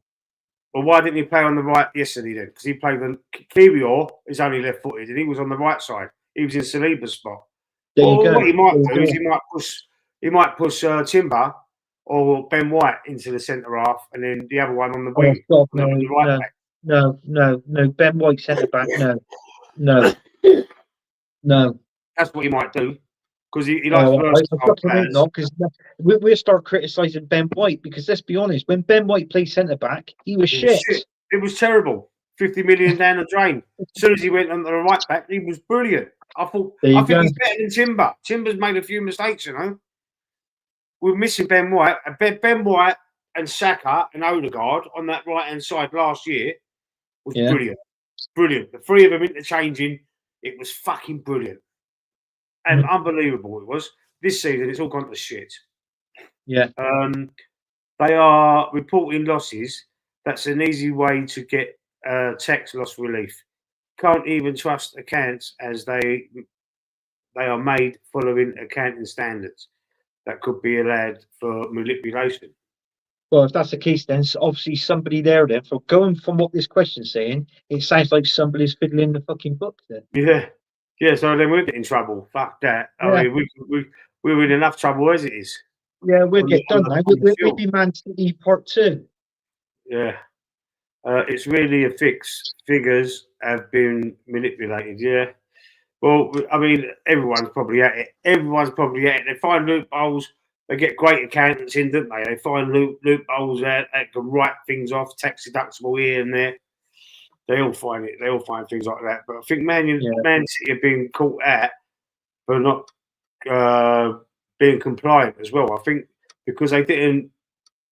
Well, why didn't he play on the right yesterday then? Because he played on Kiwior is only left-footed, and he was on the right side. He was in Saliba's spot. What he might do is he might push Timber or Ben White into the centre half, and then the other one on the wing. Oh, God, no. Ben White centre back. No. That's what he might do because he likes players. Not because we'll start criticising Ben White because let's be honest, when Ben White played centre back, he was shit. It was terrible. 50 million down the drain. As soon as he went on the right back, he was brilliant. I think he's better than Timber. Timber's made a few mistakes, you know. We're missing Ben White. Ben White and Saka and Odegaard on that right-hand side last year was brilliant. Brilliant. The three of them interchanging, it was fucking brilliant. And unbelievable it was. This season, it's all gone to shit. Yeah. They are reporting losses. That's an easy way to get tax loss relief. Can't even trust accounts as they are made following accounting standards that could be allowed for manipulation. Well, if that's the case, then obviously somebody there. Then, for going from what this question's saying, it sounds like somebody's fiddling the fucking book. Then. Yeah. So then we're getting trouble. Fuck that. I mean, we're in enough trouble as it is. Yeah, we'll get done now. We'll be Man City Part 2. Yeah. It's really a fix. Figures have been manipulated. Yeah. Well, I mean, everyone's probably at it. They find loopholes. They get great accountants in, don't they? They find loopholes that can write things off, tax deductible here and there. They all find it. They all find things like that. But I think Man City have been caught out for not being compliant as well. I think because they didn't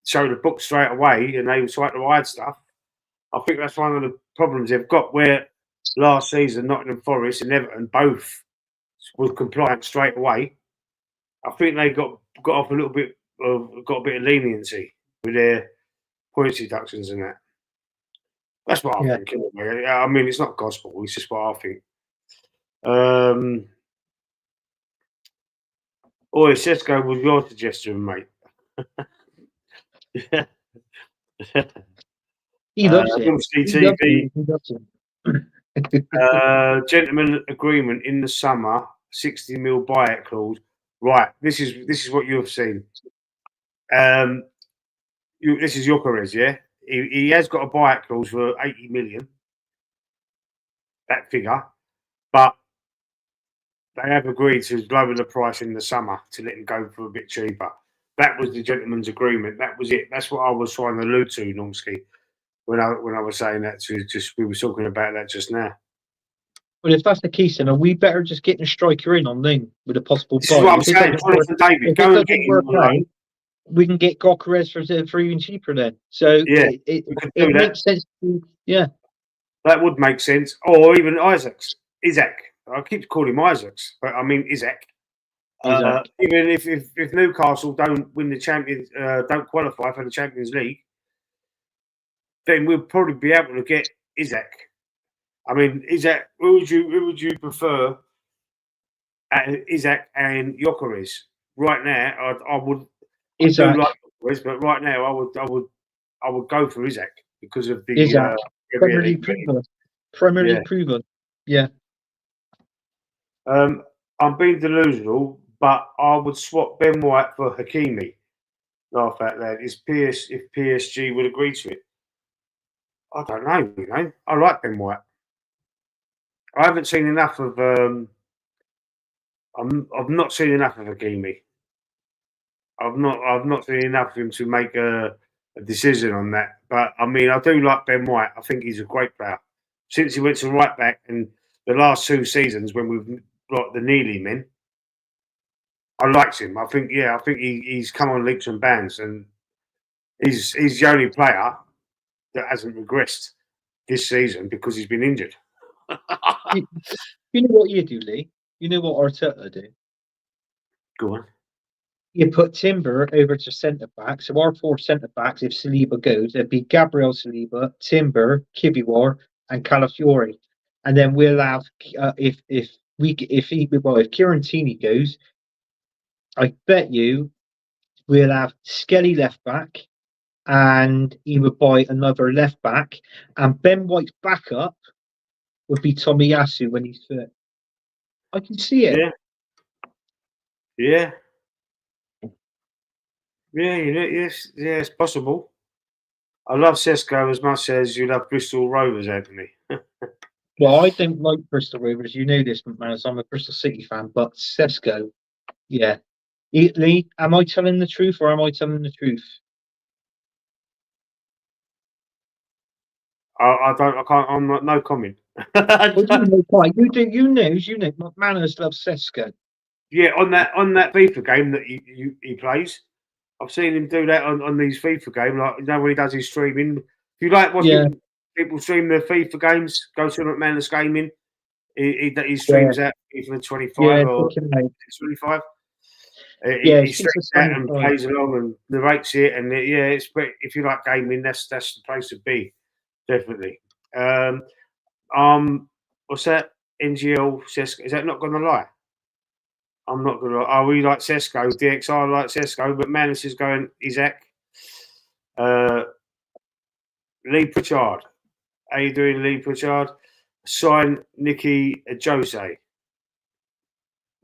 show the book straight away and they were trying to hide stuff. I think that's one of the problems they've got where last season Nottingham Forest and Everton both were compliant straight away. I think they got off a little bit got a bit of leniency with their points deductions and that. That's what I think. I mean, it's not gospel. It's just what I think. Oh, Sesko was your suggestion, mate. He loves it. We'll see He loves TV. it. He loves it. Gentleman agreement in the summer, 60 mil buyout clause. Right, this is what you've seen. This is Jokeres, yeah. He has got a buyout clause for 80 million. That figure, but they have agreed to lower the price in the summer to let him go for a bit cheaper. That was the gentleman's agreement. That was it. That's what I was trying to allude to, Nomsky, when I was saying that to just we were talking about that just now. But if that's the case, then are we better just getting a striker in on loan with a possible This is buy? what I'm If it saying, doesn't work, Jonathan David. if Go it and get doesn't him work on out, loan. we can get Gokares for even cheaper then. So Yeah, it we could do that. makes sense. Yeah, That would make sense. Or even Isaac. I keep calling him Isaacs, but I mean Isaac. Isaac. Even if Newcastle don't win the Champions, don't qualify for the Champions League, then we'll probably be able to get Isaac. I mean, Isaac. Who would you prefer? Isaac and Jokeres. Right now, I would. I do Isaac. like Jokeres, but right now, I would go for Isaac because of the Isaac. Premier Premier League. League proven. Premier Yeah. League proven. Yeah. I'm being delusional, but I would swap Ben White for Hakimi. Laugh out loud. If PSG would agree to it? I don't know. You know, I like Ben White. I haven't seen enough of. I've not seen enough of Hakimi. I've not seen enough of him to make a decision on that. But I mean, I do like Ben White. I think he's a great player. Since he went to right back and the last 2 seasons when we've got the Neely men, I liked him. I think he's come on leaps and bounds, and he's the only player that hasn't regressed this season because he's been injured. You know what you do, Lee? You know what Arteta do? Go on. You put Timber over to centre back. So our 4 centre backs, if Saliba goes, it'd be Gabriel Saliba, Timber, Kibiwar, and Calafiori. And then we'll have if Kieran Tierney goes, I bet you we'll have Skelly left back, and he would buy another left back, and Ben White's backup would be Tomiyasu when he's fit. I can see it. Yeah. Yeah. Yeah, yes, it's possible. I love Sesko as much as you love Bristol Rovers, Anthony. Well, I don't like Bristol Rovers. You know this, McManus. I'm a Bristol City fan, but Sesko, yeah. Lee, am I telling the truth or am I telling the truth? I don't. I can't. I'm not. No comment. Well, you know, why? You do. You know. McManus loves Sesko. Yeah, on that FIFA game that he plays, I've seen him do that on these FIFA games. Like, you know, when he does his streaming. If you like watching people stream their FIFA games, go to McManus Gaming. He streams out FIFA 25 or 25. He streams out and plays along and narrates it, and it's great. If you like gaming, that's the place to be, definitely. What's that? NGL Sesko, is that not going to lie? I'm not going to lie. Oh, we like Sesko. DXR like Sesko, but Manus is going Isaac. Lee Pritchard. How you doing, Lee Pritchard? Sign Nicky Jose.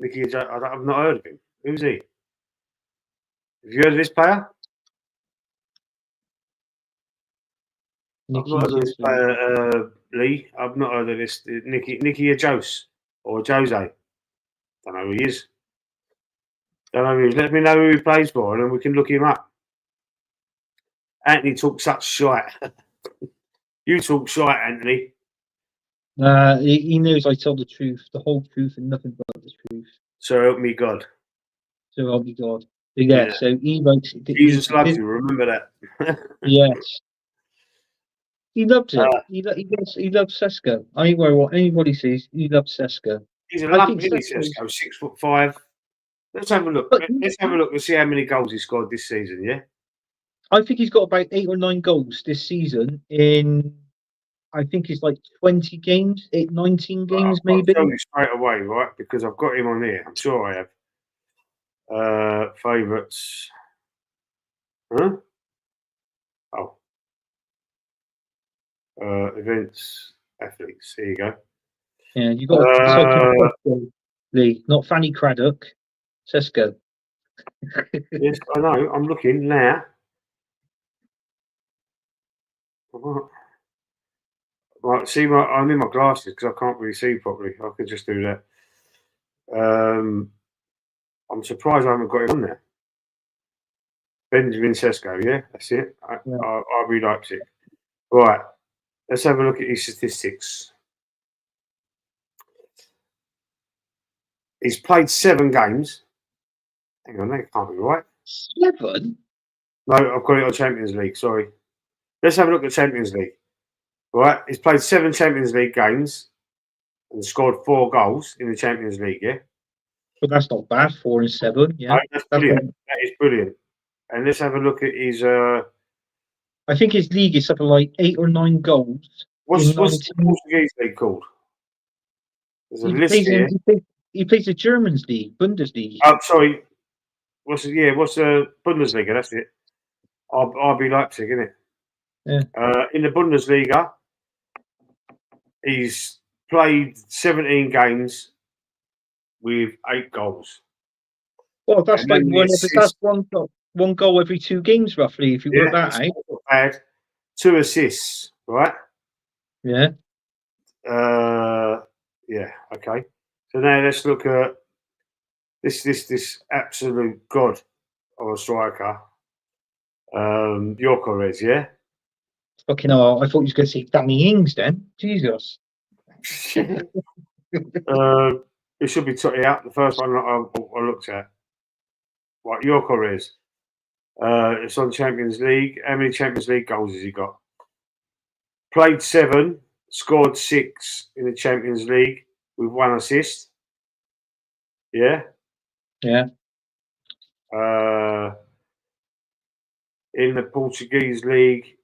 I've not heard of him. Who's he? Have you heard of this player? I've not heard of this player, Lee. I've not heard of this Nicky Jose or Jose. Don't know who he is. Don't know who he is. Let me know who he plays for, and then we can look him up. Anthony talks such shite. You talk shite, Anthony. He knows I tell the truth, the whole truth, and nothing but the truth. So help me God. So help me God. Yeah. So he likes. Jesus loves you. Remember that. Yes. He loves it. He loves Sesko. I ain't worried what anybody says. He loves Sesko. He's a lump, isn't he, Sesko? 6'5". Let's have a look. Let's have a look and see how many goals he scored this season. Yeah. I think he's got about 8 or 9 goals this season in. I think it's like 20 games, 19 games maybe. I'll tell you straight away, right? Because I've got him on here. I'm sure I Favourites. Huh? Oh. Events, athletes. There you go. Yeah, you got to type in Sesko, Lee, not Fanny Craddock. Sesko. Yes, I know. I'm looking now. Right, see, I'm in my glasses because I can't really see properly. I could just do that. I'm surprised I haven't got it on there. Benjamin Sesko, yeah, that's it. Yeah. RB Leipzig. Right, let's have a look at his statistics. He's played 7 games. Hang on, that can't be right. 7? No, I've got it on Champions League, sorry. Let's have a look at Champions League. Right, he's played 7 Champions League games and scored 4 goals in the Champions League, yeah? But that's not bad, 4 and 7, yeah. No, that's brilliant. That is brilliant. And let's have a look at his. I think his league is something like 8 or 9 goals. What's the Portuguese league called? There's a list here. He plays the Germans league, Bundesliga. Oh, sorry. What's the Bundesliga? That's it. RB Leipzig, isn't it? Yeah. In the Bundesliga, he's played 17 games with 8 goals. Well, that's like one goal every 2 games, roughly, if you work that out. Not bad. 2 assists, right? Yeah. Yeah. Okay. So now let's look at this absolute god of a striker, Gyökeres, yeah. Fucking hell! I thought you was going to say Danny Ings. Then Jesus. It should be the first one I looked at. Right, Gyökeres. It's on Champions League. How many Champions League goals has he got? Played 7, scored 6 in the Champions League with 1 assist. Yeah. Yeah. In the Portuguese league,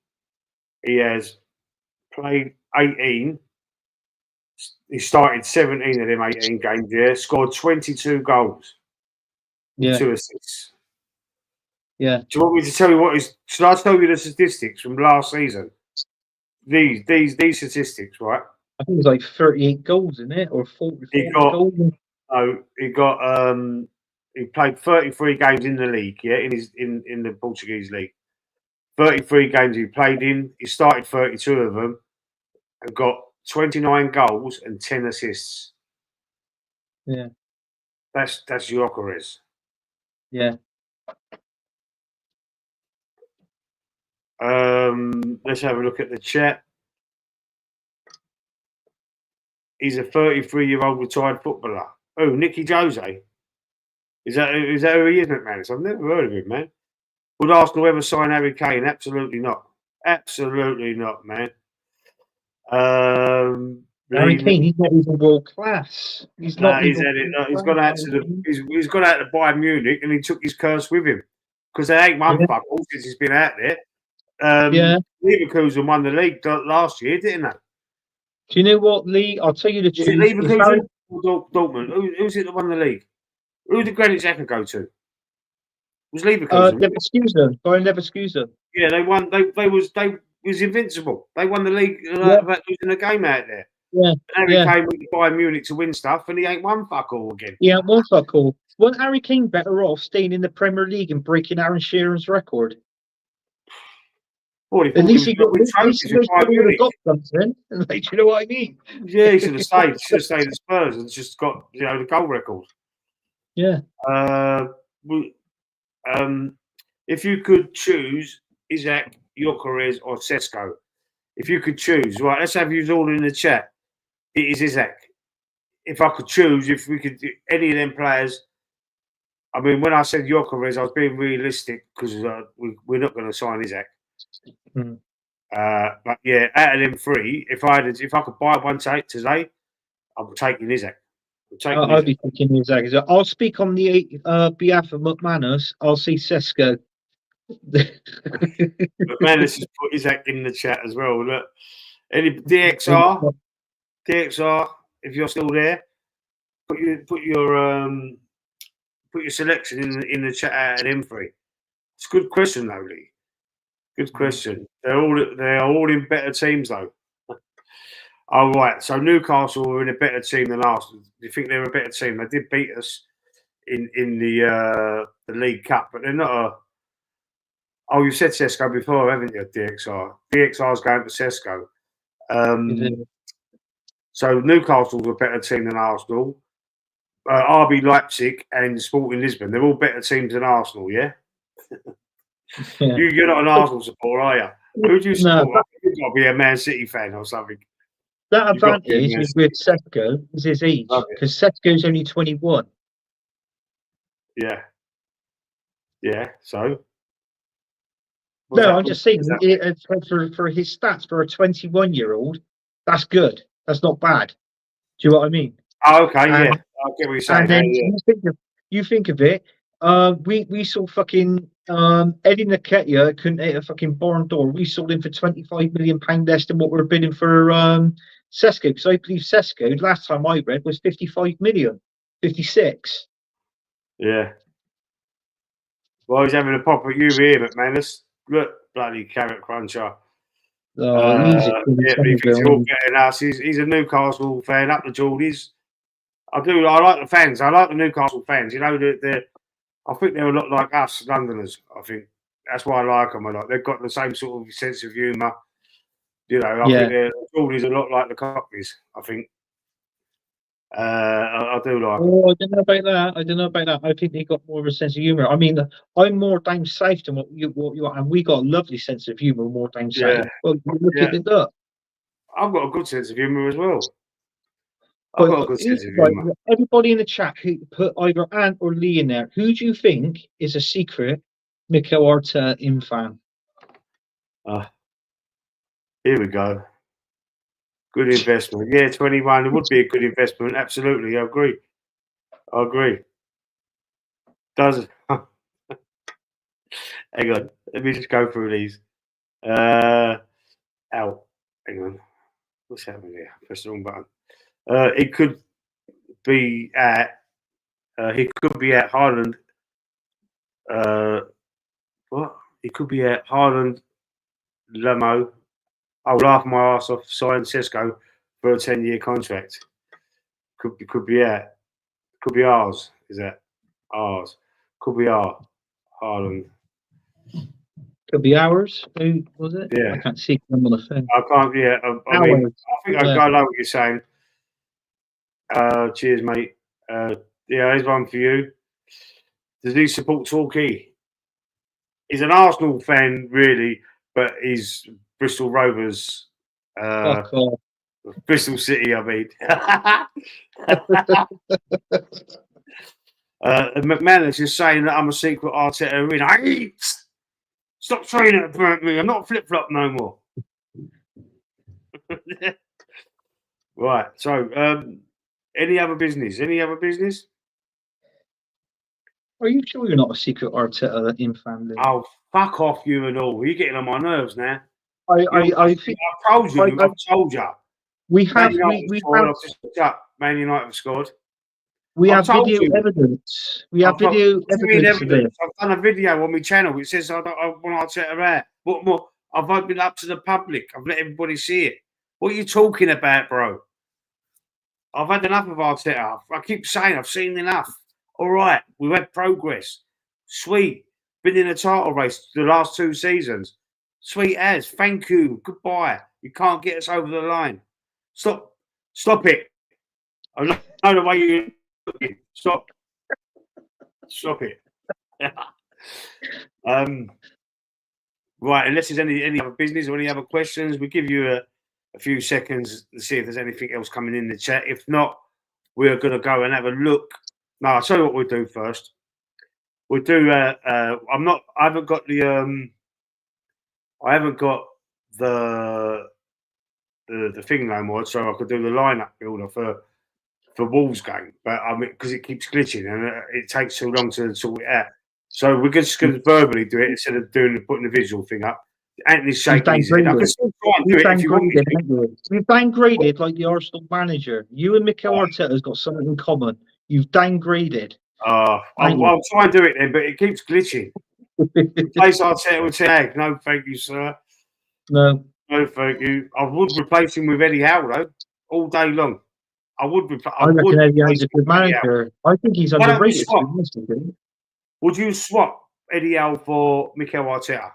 he has played 18. He started 17 of them 18 games. Yeah, scored 22 goals. Yeah. 2 assists. Yeah. Do you want me to tell you should I tell you the statistics from last season? These statistics, right? I think it was like 38 goals in it, or 40 goals. No, he played 33 games in the league, yeah, in the Portuguese league. 33 games he played in. He started 32 of them and got 29 goals and 10 assists. Yeah. That's Gyökeres. Yeah. Let's have a look at the chat. He's a 33-year-old retired footballer. Oh, Nicky Jose. Is that who he is, McManus? I've never heard of him, man. Would Arsenal ever sign Harry Kane? Absolutely not. Absolutely not, man. Harry Kane, he's not even world class. He's not. He's gone out to Bayern Munich, and he took his curse with him because they ain't won fuck all since he's been out there. Leverkusen won the league last year, didn't they? Do you know what, Lee? I'll tell you the truth. Is it Leverkusen or Dortmund? Who's it that won the league? Who did Granit Xhaka go to? It was Leverkusen. Bayern Leverkusen. Yeah, they won. They was invincible. They won the league without losing a game out there. Yeah. And Harry Kane went to Bayern Munich to win stuff, and he ain't won fuck all again. Yeah, one fuck all. Wasn't Harry Kane better off staying in the Premier League and breaking Aaron Shearer's record? Well, at least he got something. Like, do you know what I mean? Yeah, he should have stayed. He should have stayed at Spurs and just got the goal record. Yeah. If you could choose Isaac, Gyökeres, or Sesko, if you could choose, right? Let's have you all in the chat. It is Isaac. If I could choose, if we could do any of them players. I mean, when I said Gyökeres, I was being realistic because we're not going to sign Isaac. Mm. But yeah, out of them 3, if I could buy one today, I'm taking Isaac. I'll be taking Isaac. I'll speak on the behalf of McManus. I'll say Sesko. McManus has put Isaac in the chat as well. Look, any DXR, if you're still there, put your Put your selection in the chat out of them three. It's a good question, though, Lee. Good question. They are all in better teams, though. Oh, right. So Newcastle were in a better team than Arsenal. Do you think they're a better team? They did beat us in the League Cup, but they're not a. Oh, you said Sesko before, haven't you? DXR. DXR's going for Sesko. So Newcastle's a better team than Arsenal. RB Leipzig and Sporting Lisbon, they're all better teams than Arsenal, yeah? Yeah. You're not an Arsenal supporter, are you? Who do you support? No, You've got to be a Man City fan or something. that You've got to be a advantage Man is with Sesko is his age, Love it. because Sesko's only 21. Yeah. Yeah, so? No, I'm just saying, for his stats for a 21-year-old, that's good. That's not bad. Do you know what I mean? Oh, okay, yeah. And, I get what you're saying. and then Yeah. you think of it, we saw fucking Eddie Nketiah couldn't hit a fucking barn door. We sold him for £25 million less than what we're bidding for Sesko, because I believe Sesko, last time I read, was 55 million, 56. Yeah. Well, he's having a pop at you here, McManus. Look, bloody carrot cruncher. He's a Yeah, but he thinks he's all better than us. He's a Newcastle fan, up the Geordies. I like the fans. I like the Newcastle fans. You know, I think they're a lot like us Londoners. I think that's why I like them a lot. They've got the same sort of sense of humour. You know, I think the Geordies are a lot like the Cockneys. I think. I do like. Oh, I don't know about that. I think they got more of a sense of humour. I mean, I'm more down south than what you are, and we got a lovely sense of humour more down south. Well, look at it up. I've got a good sense of humour as well. I've got a good sense of humour. Everybody in the chat who put either Ant or Lee in there, who do you think is a secret Mikel Arteta fan? Here we go. Good investment. Yeah, 21. It would be a good investment. Absolutely. I agree. Does it? Hang on. Let me just go through these. Hang on. What's happening here? Press the wrong button. It could be at Haaland. What? It could be at Haaland, Lamo. I'll laugh my ass off, sign Sesko for a 10-year contract. Could be ours. Is that ours? Could be Haaland. Could be ours. Who was it? Yeah. I can't see them on the phone. I can't. Yeah. I mean, I think I know what you're saying. Cheers, mate. Yeah, here's one for you. Does he support Torquay? He's an Arsenal fan, really, but he's Bristol Rovers. Bristol City, I mean. McManus is saying that I'm a secret Arteta in. I ain't. Stop saying it about me. I'm not flip-flop no more. Right. So, any other business? Are you sure you're not a secret Arteta in family? Oh, fuck off, you and all. You're getting on my nerves now. I think I've told you. We have. Man United have scored. We have video evidence. We have video evidence. I've done a video on my channel which says I want to Arteta out. What more? I've opened up to the public. I've let everybody see it. What are you talking about, bro? I've had enough of Arteta. I keep saying I've seen enough. All right, we've had progress. Sweet. Been in a title race the last 2 seasons. Sweet as. Thank you. Goodbye. You can't get us over the line. Stop it. I know the way you're looking. Stop it. Right, unless there's any other business or any other questions, we give you a few seconds to see if there's anything else coming in the chat. If not, we're going to go and have a look. No, I'll tell you what we'll do first. We'll do. I haven't got the thing no more, so I could do the lineup builder for Wolves game, but I mean because it keeps glitching and it takes too long to sort it out. So we're just going to verbally do it instead of putting the visual thing up. Anthony's shaking his head. I can still try and do it if you want me to. We've downgraded like the Arsenal manager. You and Mikel Arteta has got something in common. You've downgraded. I'll try and do it then, but it keeps glitching. Replace Arteta with Ten Hag. No, thank you, sir. No, thank you. I would replace him with Eddie Howe though, all day long. I would I reckon Eddie Howe's a good Eddie Howe. manager. I think he's Why don't we underrated. swap? Would you swap Eddie Howe for Mikel Arteta?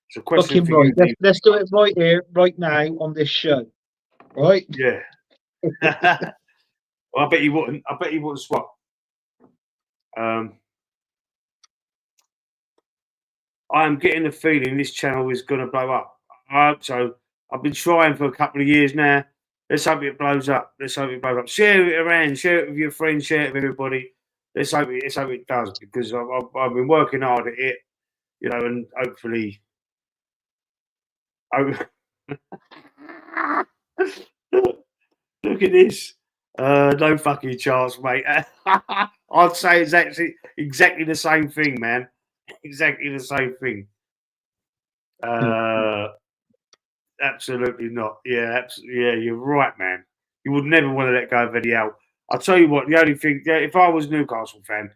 It's a question for right. you. Let's do it right here, right now on this show. Right? Yeah. Well, I bet you wouldn't. I bet you wouldn't swap. I'm getting the feeling this channel is going to blow up. I hope so. I've been trying for a couple of years now. Let's hope it blows up. Let's hope it blows up. Share it around. Share it with your friends. Share it with everybody. Let's hope it does, because I've been working hard at it, you know, and hopefully. Look at this. No fucking chance, mate. I'd say it's actually exactly the same thing, man. Exactly the same thing. Absolutely not. Yeah, absolutely. Yeah, you're right, man. You would never want to let go of Eddie Howe. I'll tell you what, the only thing, if I was a Newcastle fan,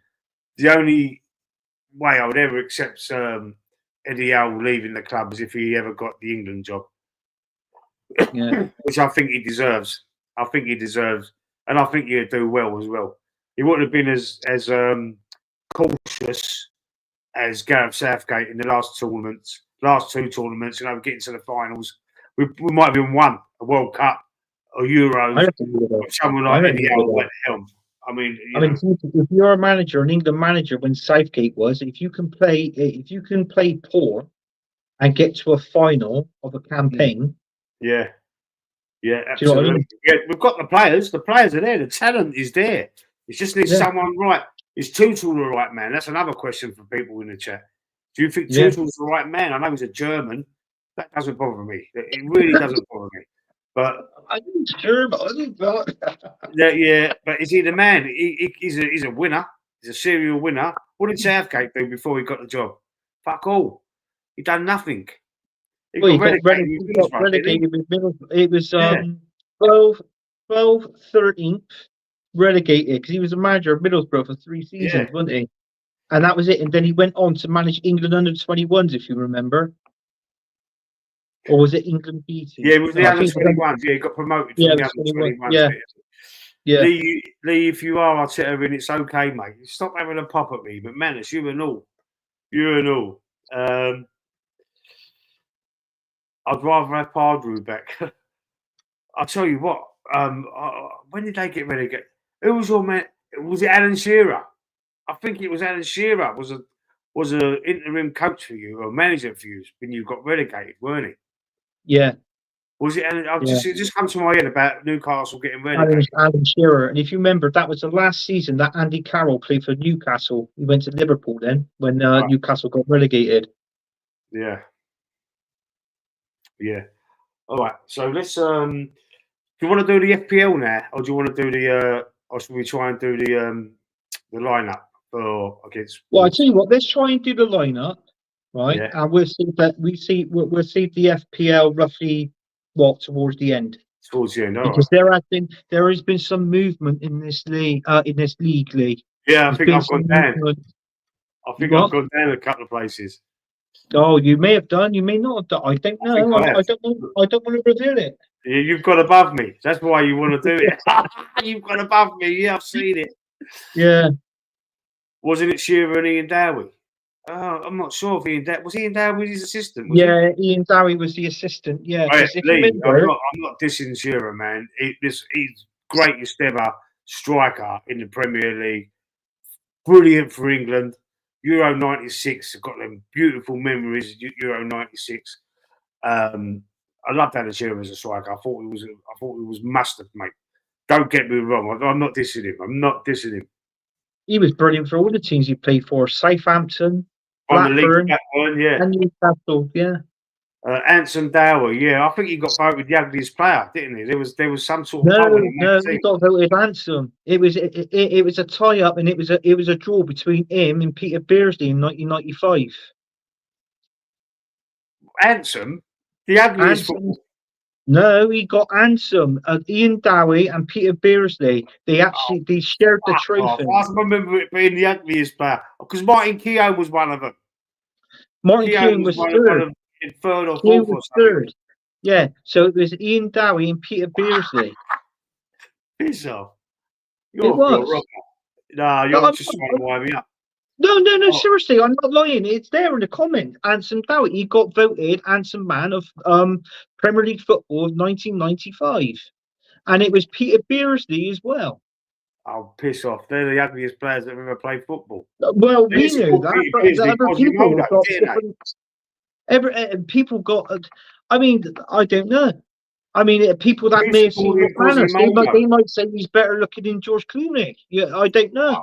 the only way I would ever accept Eddie Howe leaving the club is if he ever got the England job. Yeah. Which I think he deserves. I think he deserves. And I think he'd do well as well. He wouldn't have been as cautious as Gareth Southgate in the last two tournaments, you know, getting to the finals. We might have even won a World Cup or Euros with someone like Eddie Howe at the helm. I mean, if you're a manager, an England manager, when Southgate was, if you can play poor and get to a final of a campaign, yeah, absolutely. Do you know what I mean? Yeah, we've got the players. The players are there. The talent is there. It just needs someone right. Is Tuchel the right man? That's another question for people in the chat. Do you think Tuchel's the right man? I know he's a German. That doesn't bother me. It really doesn't bother me. But I think he's German. Yeah, but is he the man? He's a winner. He's a serial winner. What did Southgate do before he got the job? Fuck all. He done nothing. He got relegated with middle. It was 12th, 13th, relegated because he was a manager of Middlesbrough for 3 seasons, wasn't he? And that was it. And then he went on to manage England under 21s, if you remember. Or was it England B team? Yeah, it was the under 21s. Yeah, he got promoted from the under 21s. Yeah. Lee, if you are Arteta, it's okay, mate. Stop having a pop at me, but Manners, you and all. I'd rather have Pardew back. I'll tell you what. When did they get relegated? Who was your man? Was it Alan Shearer? I think it was Alan Shearer. Was an interim coach for you or manager for you when you got relegated, weren't he? Yeah. Was it? It just comes to my head about Newcastle getting relegated. Alan Shearer, and if you remember, that was the last season that Andy Carroll played for Newcastle. He went to Liverpool then when Newcastle got relegated. Yeah. All right. So let's. Do you want to do the FPL now, or do you want to do the? Or should we try and do the lineup for against? Well, I tell you what. Let's try and do the lineup, right? Yeah. And we'll see that we'll see the FPL roughly towards the end. Towards the end, because there has been some movement in this league. Lee. Yeah, I think I've gone down. I've gone down a couple of places. Oh, you may have done. You may not have done. I don't know. I don't know. I don't want to reveal it. Yeah, you've got above me. That's why you want to do it. You've got above me. Yeah, I've seen it. Yeah. Wasn't it Shearer and Ian Dowie? I'm not sure if Ian Dowie was his assistant. Ian Dowie was the assistant. Yeah. Right, Lee, I'm not dissing Shearer, man. He's greatest ever striker in the Premier League. Brilliant for England. Euro 96. I've got them beautiful memories of Euro 96. I loved Alan Shearer as a striker. I thought he was mustard, mate. Don't get me wrong. I'm not dissing him. He was brilliant for all the teams he played for. Southampton, Blackburn, and Newcastle. Yeah. Anson Dower, I think he got voted the ugliest player, didn't he? There was some sort of no, he got voted Anson. It was a tie up, and it was a draw between him and Peter Beardsley in 1995. Anson, the ugliest. No, he got handsome. Ian Dowie and Peter Beardsley. They shared the Fuck off. trophy. I remember it being the ugliest player because Martin Keown was one of them. Martin Keown Keown was was one third. of third or Keown fourth or was something. third. Yeah, so it was Ian Dowie and Peter Beardsley. Piss off. It You're was. wrong. No, No, you're just trying to wind me up. no, Oh, seriously, I'm not lying. It's there in the comment. Anson Dowie, he got voted handsome man of Premier League football of 1995. And it was Peter Beardsley as well. oh, piss off. They're the ugliest players that have ever played football. Well, They we used to knew call that, Peter but the Beardsley other people Quasimodo, got didn't they? different. People got. I mean, I don't know. I mean, people They that used may to have call seen him what manners, Quasimodo. they might say he's better looking than George Clooney. Yeah, I don't know. Oh,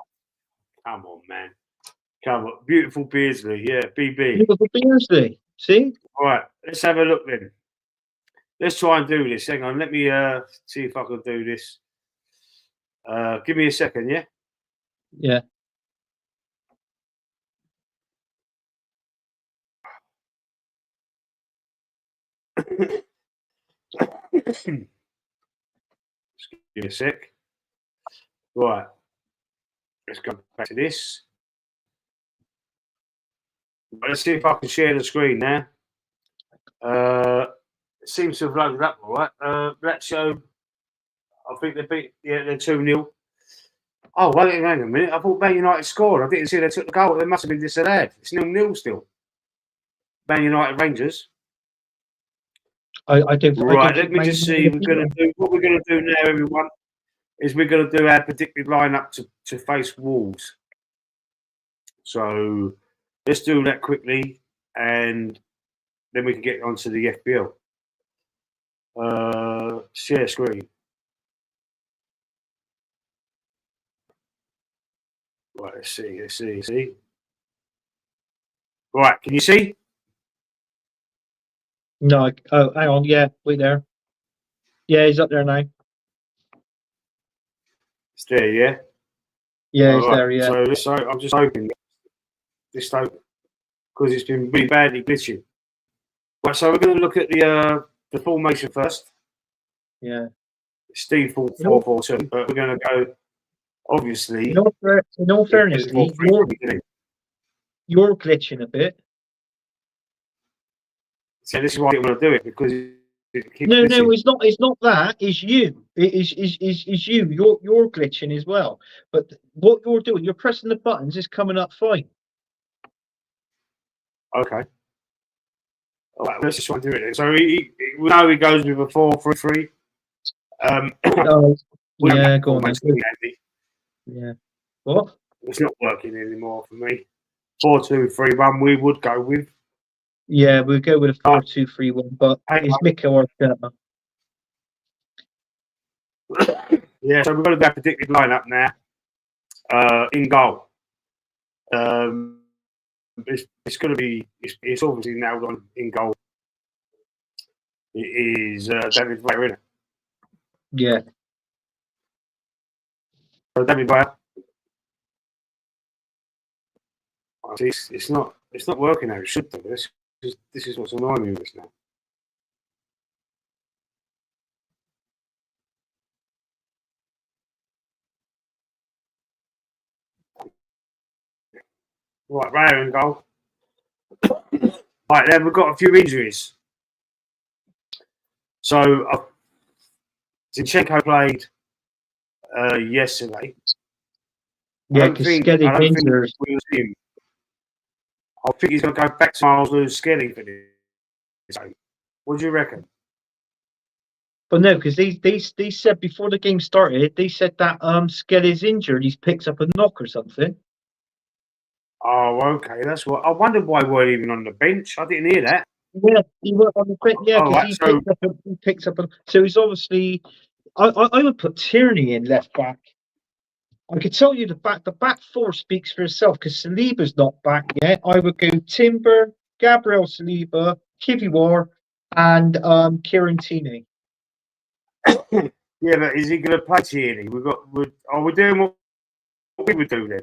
come on, man. Come on. Beautiful Beardsley. Yeah, BB. Beautiful Beardsley. See? All right, let's have a look then. Let's try and do this. Hang on. Let me see if I can do this. Give me a second, yeah? Yeah. Just give me a sec. Right. Let's go back to this. Let's see if I can share the screen now. It seems to have loaded up all right. That show, I think they beat, yeah, they're 2-0. Oh, wait, hang a minute. I thought Man United scored. I didn't see they took the goal. They must have been disallowed. It's 0-0 still. Man United Rangers. I don't Right, let think me Man just see. United beat them. What we're going to do now, everyone, is we're going to do our predicted lineup to face Wolves. So let's do that quickly, and then we can get onto the FPL. Share screen. Right, let's see. Right, can you see? No, oh, hang on. Yeah, wait there. Yeah, he's up there now. It's there, yeah? Yeah, All he's right, there. Yeah. so I'm just hoping this open because it's been really badly glitching. Right, so we're going to look at the formation first. Yeah. Steve 4-4-2, but we're going to go obviously. In all fairness, Lee, you're glitching a bit. So this is why I didn't want to do it because it keeps No, glitching. it's not that. It's you. It is you. You're glitching as well. But what you're doing, you're pressing the buttons. It's coming up fine. Okay. All right, let's just try and do it then. So we know he goes with a 4-3-3. Oh, yeah, go on. Andy. Yeah. What? It's not working anymore for me. 4-2-3-1. We would go with. Yeah, we'll go with a 4-2-3-1, but it's Mikel Arteta. Yeah, so we've got to do a predicted lineup now. In goal. It's going to be. It's obviously nailed on in goal. It is David Villa, isn't it? Yeah. So David Villa. It's not working how it should do. This is what's annoying me with this now. Right, Raya in goal. Right, then we've got a few injuries. So Zinchenko played yesterday. Yeah, because Skelly's injured. I think he's going to go back to Miles Lewis Skelly for this. What do you reckon? But no, because they said before the game started, they said that Skelly's injured. He's picked up a knock or something. Oh, okay, that's what. I wondered why he weren't even on the bench. I didn't hear that. Yeah, he went on the bench. Yeah, because he picks up. So he's obviously. I would put Tierney in left back. I could tell you the back four speaks for itself because Saliba's not back yet. I would go Timber, Gabriel Saliba, Kivior, and Kieran Tierney. Yeah, but is he going to play Tierney? Are we doing what we would do then?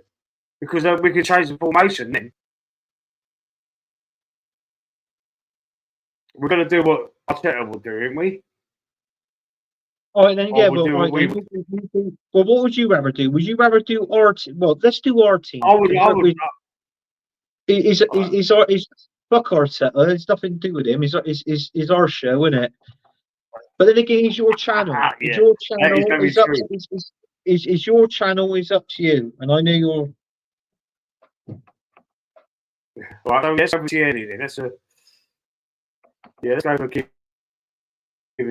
Because we could change the formation then. We're going to do what Arteta will do, aren't we? All right, then, I yeah, would well, do all what right, we then. would. Well, what would you rather do? Would you rather do our team? Well, let's do our team. I would. I would. Is our is fuck Arteta? It's nothing to do with him. Is our show, isn't it? But then again, it's your channel. It's Yeah, your that is channel. very Is up. true. Is your channel is up to you. And I know you're. Right, so let's go for Tierney then. Let's go for Kieran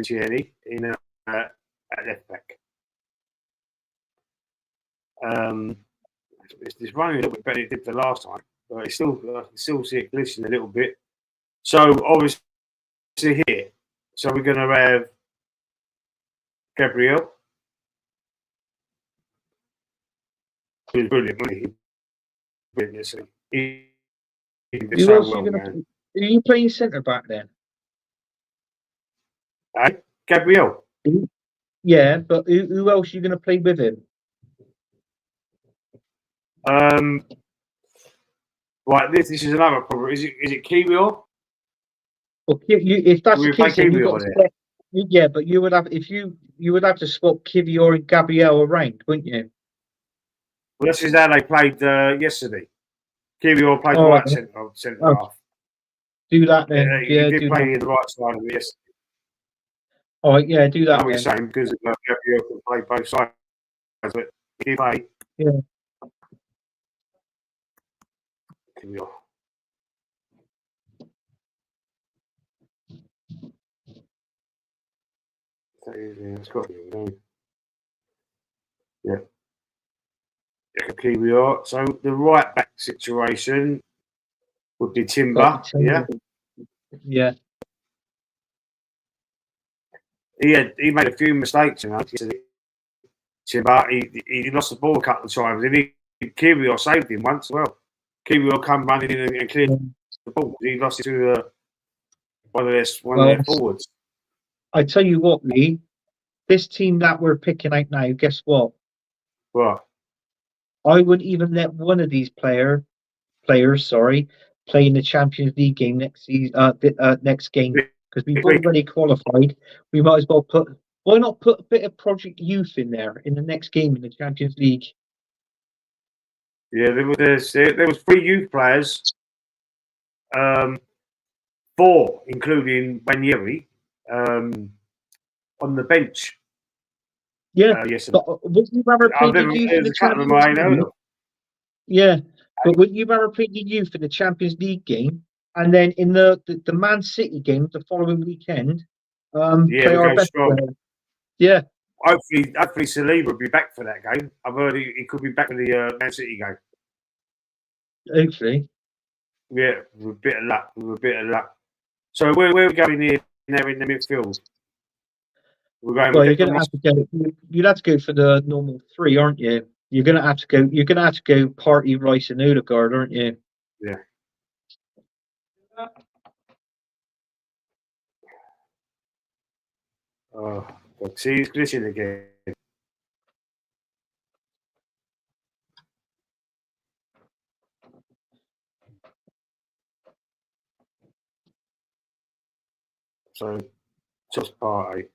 Tierney in at left back. It's running a little bit better than it did the last time, but it's still I can still see it glitching a little bit. So obviously here, so we're going to have Gabriel, who's brilliant, brilliant. He did Who so else are you well, gonna? man. Are you playing centre back then? Hey, Gabriel. Yeah, but who else are you gonna play with him? Right, this is another problem. Is it Kiwior? Well, if that's the We play case, then you got Kiwior to there. swap. Yeah, but you would have if you would have to swap Kivior and Gabriel around, wouldn't you? Well, this is how they played yesterday. Kiwior played All right, right centre oh, half. do that then. He Yeah, did do that. play in the right side of it yesterday. All right, yeah, do I that know what you're then. saying because Gabriel can play both sides, but he play Yeah. Kiwior. So, yeah, it's got to be. Yeah. Kiwior. So the right back situation would be Got Timber. Timber. Yeah. Yeah. He made a few mistakes, Timber. He lost the ball a couple of times. And Kiwior saved him once as well. Kiwior come running in and cleared the ball. He lost it to one of their forwards. I tell you what, Lee, this team that we're picking out now, guess what? Right. I wouldn't even let one of these players, play in the Champions League game next season, next game, because we've already qualified. We might as well why not put a bit of Project Youth in there in the next game in the Champions League? Yeah, there was 3 youth players, 4 including Banyeri, on the bench. Yeah, Yesterday. but would you rather play the youth in There's the a couple of them Champions I ain't heard League? of. Yeah, but wouldn't you rather play the youth in the Champions League game and then in the Man City game the following weekend, Yeah, play we're our going best strong. player? Yeah, Hopefully Saliba will be back for that game. I've heard he could be back for the Man City game. hopefully. Yeah, with a bit of luck. So where are we going here now in the midfield? We're going Well, with you're Declan going to Rice. have to go. You'd have to go for the normal 3, aren't you? You're going to have to go. You're going to have to go Party, Rice, and Odegaard, aren't you? Yeah. Oh, see, he's glitching again. So, just Party.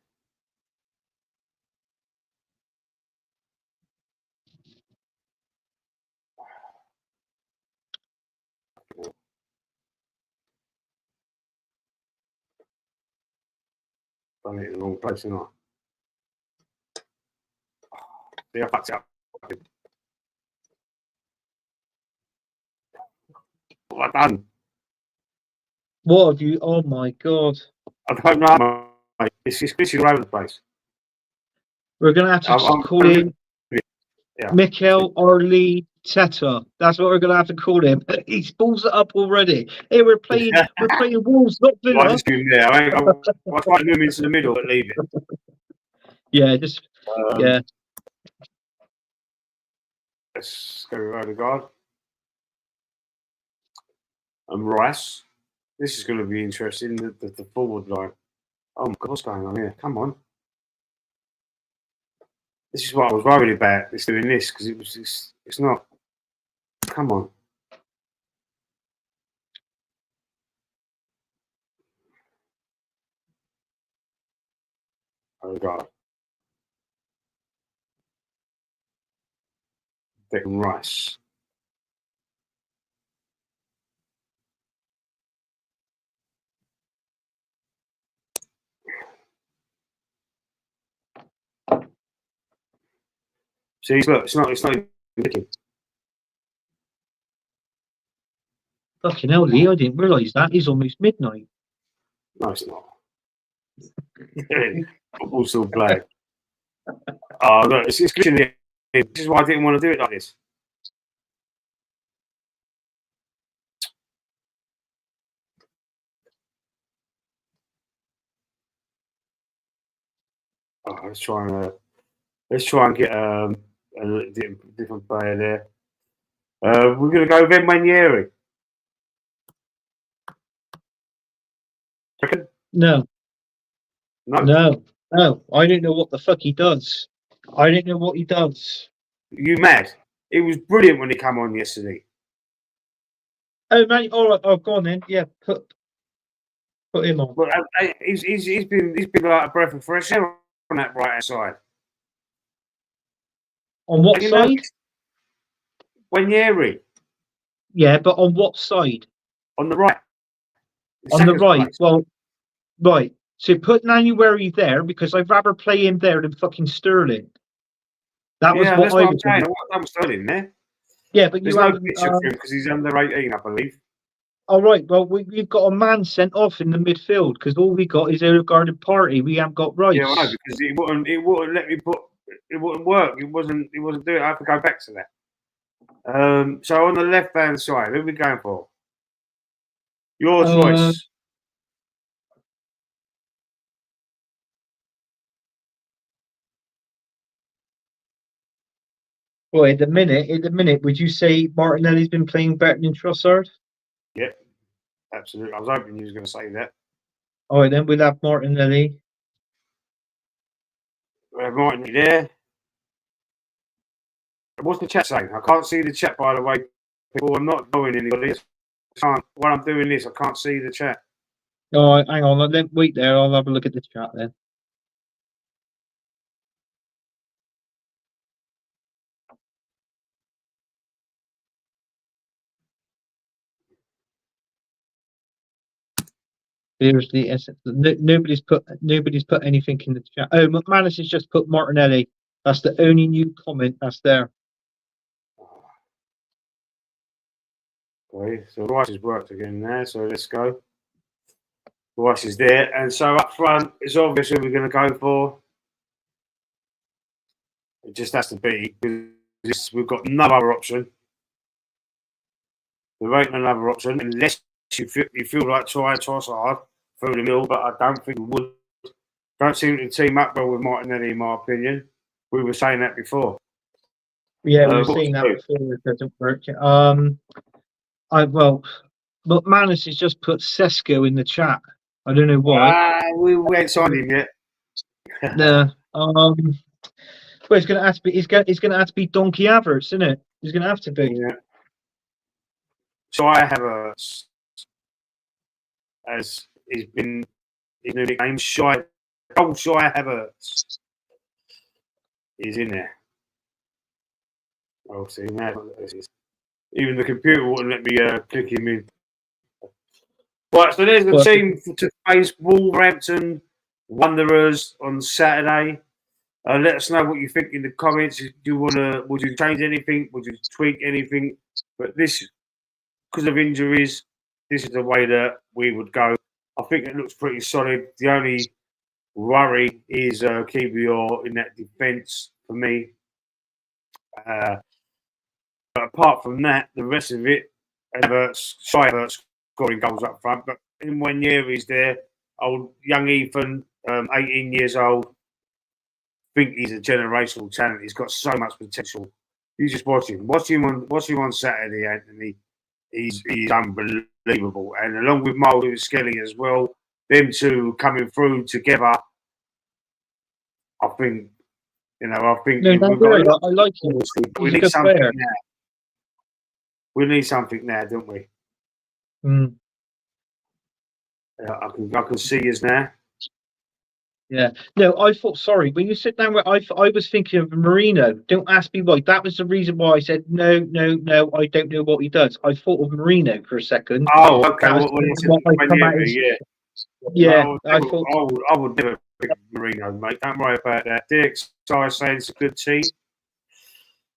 Done it in the wrong place, haven't I? See, I fucked it up. What have I done? What have you? Oh my God! I don't know, mate. It's glitching all over the place. We're going to have to call him Mikel Arli Teta. That's what we're going to have to call him. He's balls it up already. Hey, we're playing. We're playing Wolves, not Villa. I just do him there. I try to move him into the middle, but leave it. Yeah, just yeah. Let's go with Odegaard and Rice. This is going to be interesting. The forward line. Oh my God, what's going on here? Come on. This is what I was worried about. It's doing this because it's not. Come on. Odegaard. Declan Rice. See, look, it's not even looking. Fucking hell, Lee, I didn't realise that. It's almost midnight. No, it's not. Football's still playing. Oh, look, it's glitching here. This is why I didn't want to do it like this. Oh, let's try and get a different player there. We're going to go with Manieri. Reckon? No. No. No. I don't know what the fuck he does. I don't know what he does. You mad? It was brilliant when he came on yesterday. Oh, man. All right. Oh, go on then. Yeah, put him on. But he's been like a breath of fresh air on that right hand side. On what side? Manieri. Yeah, but on what side? On the right. On the right. Place. Well, right. So put Nanuary there because I'd rather play him there than fucking Sterling. That was what I was saying. I'm Sterling there. Yeah, but there's no picture of him because he's under 18, I believe. All right. Well, we've got a man sent off in the midfield because all we got is a guarded party. We haven't got Rice. Yeah, I know, because it wouldn't let me put. It wouldn't work. It wasn't doing it. I have to go back to that. So on the left hand side, who are we going for? Your choice. Well, at the minute, would you say Martinelli's been playing better than Trossard? Yep, absolutely. I was hoping you was going to say that. All right, then we'll have Martinelli. We have Martinelli there. What's the chat saying? I can't see the chat, by the way. People, I'm not knowing anybody. While I'm doing this, I can't see the chat. All right, hang on. Then wait there. I'll have a look at the chat then. Seriously, nobody's put anything in the chat. Oh, McManus has just put Martinelli. That's the only new comment that's there. Okay, so Rice has worked again there, so let's go. Rice is there, and so up front, it's obvious who we're going to go for. It just has to be, because we've got no other option. There ain't another option, unless you feel like trying Trossard through the middle, but I don't think we would. Don't seem to team up well with Martinelli, in my opinion. We were saying that before. Yeah, we were saying that before. It doesn't work. McManus has just put Sesko in the chat. I don't know why. We ain't signed him yet. No. Well, it's going to have to be. It's going to have to be Donkey Havertz, isn't it? He's going to have to be. Yeah. So I have as he's been his new nickname, Shy Havertz. He's in there. Oh, see now even the computer wouldn't let me click him in. Right, so there's the team to face Wolverhampton Wanderers on Saturday. Let us know what you think in the comments. Would you change anything? Would you tweak anything? But this, because of injuries, this is the way that we would go. I think it looks pretty solid. The only worry is Kiwior in that defence for me. But apart from that, the rest of it, Havertz scoring goals up front. But in 1 year, he's there. Old young Ethan, 18 years old. I think he's a generational talent. He's got so much potential. You just watch him. Watch him on Saturday, Anthony. He's unbelievable. And along with Mulder Skelly as well, them two coming through together. I think No, I like him. We need something now. We need something now, don't we? Mm. I can see us now. Yeah. No, I thought. Sorry, when you sit down, I was thinking of Marino. Don't ask me why. That was the reason why I said no, no, no. I don't know what he does. I thought of Marino for a second. Oh, okay. That was Well, you said what I come out Ranieri, as. yeah. Yeah, No, I thought. I would never pick Marino, mate. Don't worry about that. Dirk's saying it's a good team.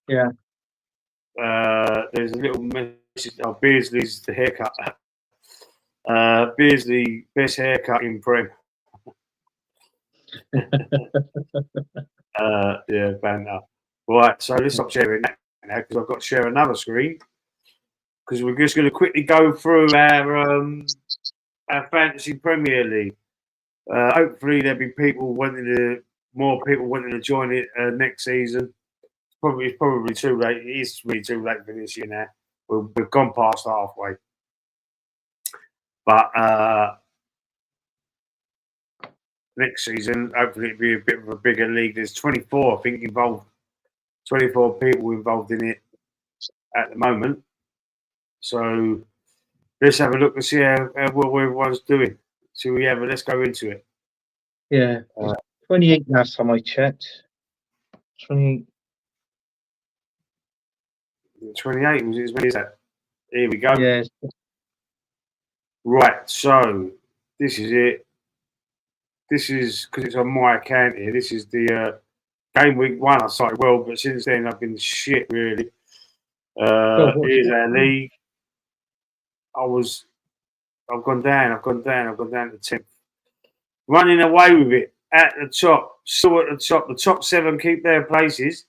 Yeah. There's a little message. Oh, Beardsley's the haircut. Beardsley, best haircut in Prem. Yeah, banter. Right, so let's stop sharing that now because I've got to share another screen because we're just going to quickly go through our fantasy Premier League. Hopefully, there'll be more people wanting to join it next season. It's probably too late. It is really too late for this year now. We've gone past halfway. But next season, hopefully, it'll be a bit of a bigger league. There's 24, I think, involved. 24 people involved in it at the moment. So let's have a look and see how what everyone's doing. Let's go into it. Yeah. 28 last time I checked. 28. 28 was as many as that. Here we go. Yeah. Right, so this is it. This is because it's on my account here. This is the game week 1. I started well, but since then I've been shit really. Here's our league. I've gone down to 10th. Running away with it at the top. Still at the top. The top 7 keep their places.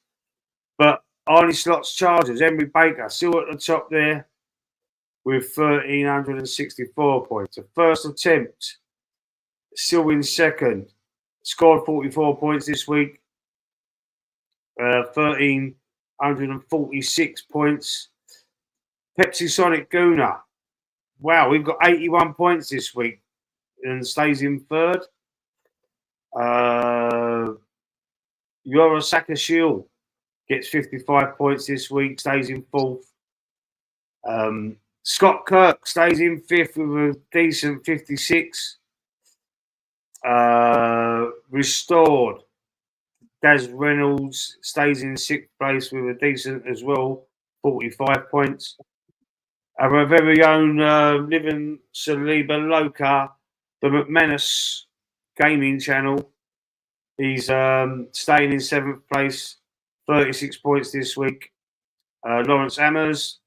But Arnie Slots Chargers, Henry Baker, still at the top there with 1,364 points. The first attempt, still in second. Scored 44 points this week. 1,346 points. Pepsi Sonic Gooner. Wow, we've got 81 points this week and stays in third. Yorosaka Shield gets 55 points this week, stays in fourth. Scott Kirk stays in fifth with a decent 56. Restored. Daz Reynolds stays in sixth place with a decent as well, 45 points. Our very own Living Saliba Loca, the McManus gaming channel. He's staying in 7th place, 36 points this week. Lawrence Hammers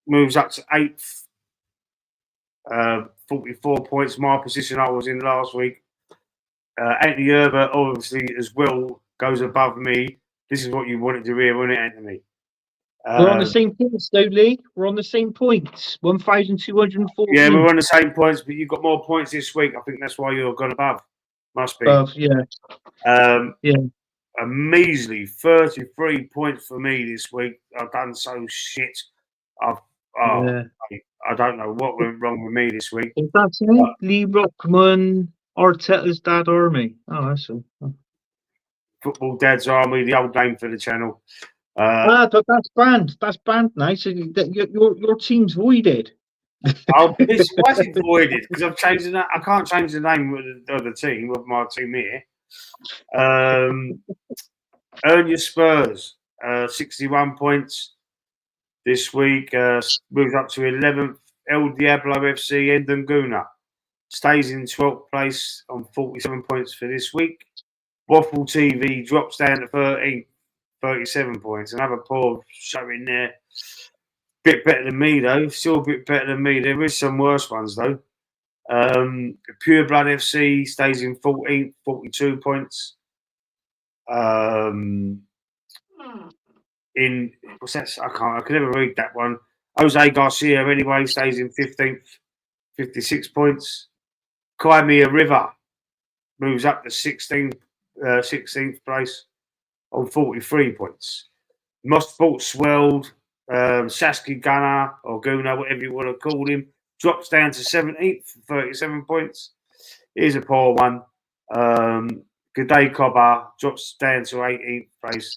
moves up to 8th, 44 points. My position I was in last week. Anthony Herbert, obviously, as well, goes above me. This is what you wanted to hear, wasn't it, Anthony? We're on the same points, though, Lee. We're on the same points. 1,240. Yeah, we're on the same points, but you've got more points this week. I think that's why you're gone above. Must be. Above, yeah. Yeah. A measly 33 points for me this week. I've done so shit. I don't know what went wrong with me this week. Is that it? Lee Rockman, Arteta's Dad Army. Oh, that's all. Football Dad's Army, the old name for the channel. That's banned. That's banned now. So your team's voided. Why is it voided? Because I've changed the name. I can't change the name of the team, of my team here. Earn your Spurs, 61 points this week. Moves up to 11th. El Diablo FC Endanguna stays in 12th place on 47 points for this week. Waffle TV drops down to 13th, 37 points. Another poor showing there. Bit better than me though. Still a bit better than me. There is some worse ones though. Pure Blood FC stays in 14th, 42 points. In what's that? I can never read that one. Jose Garcia anyway stays in 15th, 56 points. Crimea River moves up to 16th place on 43 points. Moss Sports World, Sasky Gunner or Guna, whatever you want to call him, drops down to 17th, 37 points. Here's a poor one. Good Day Cobber drops down to 18th place,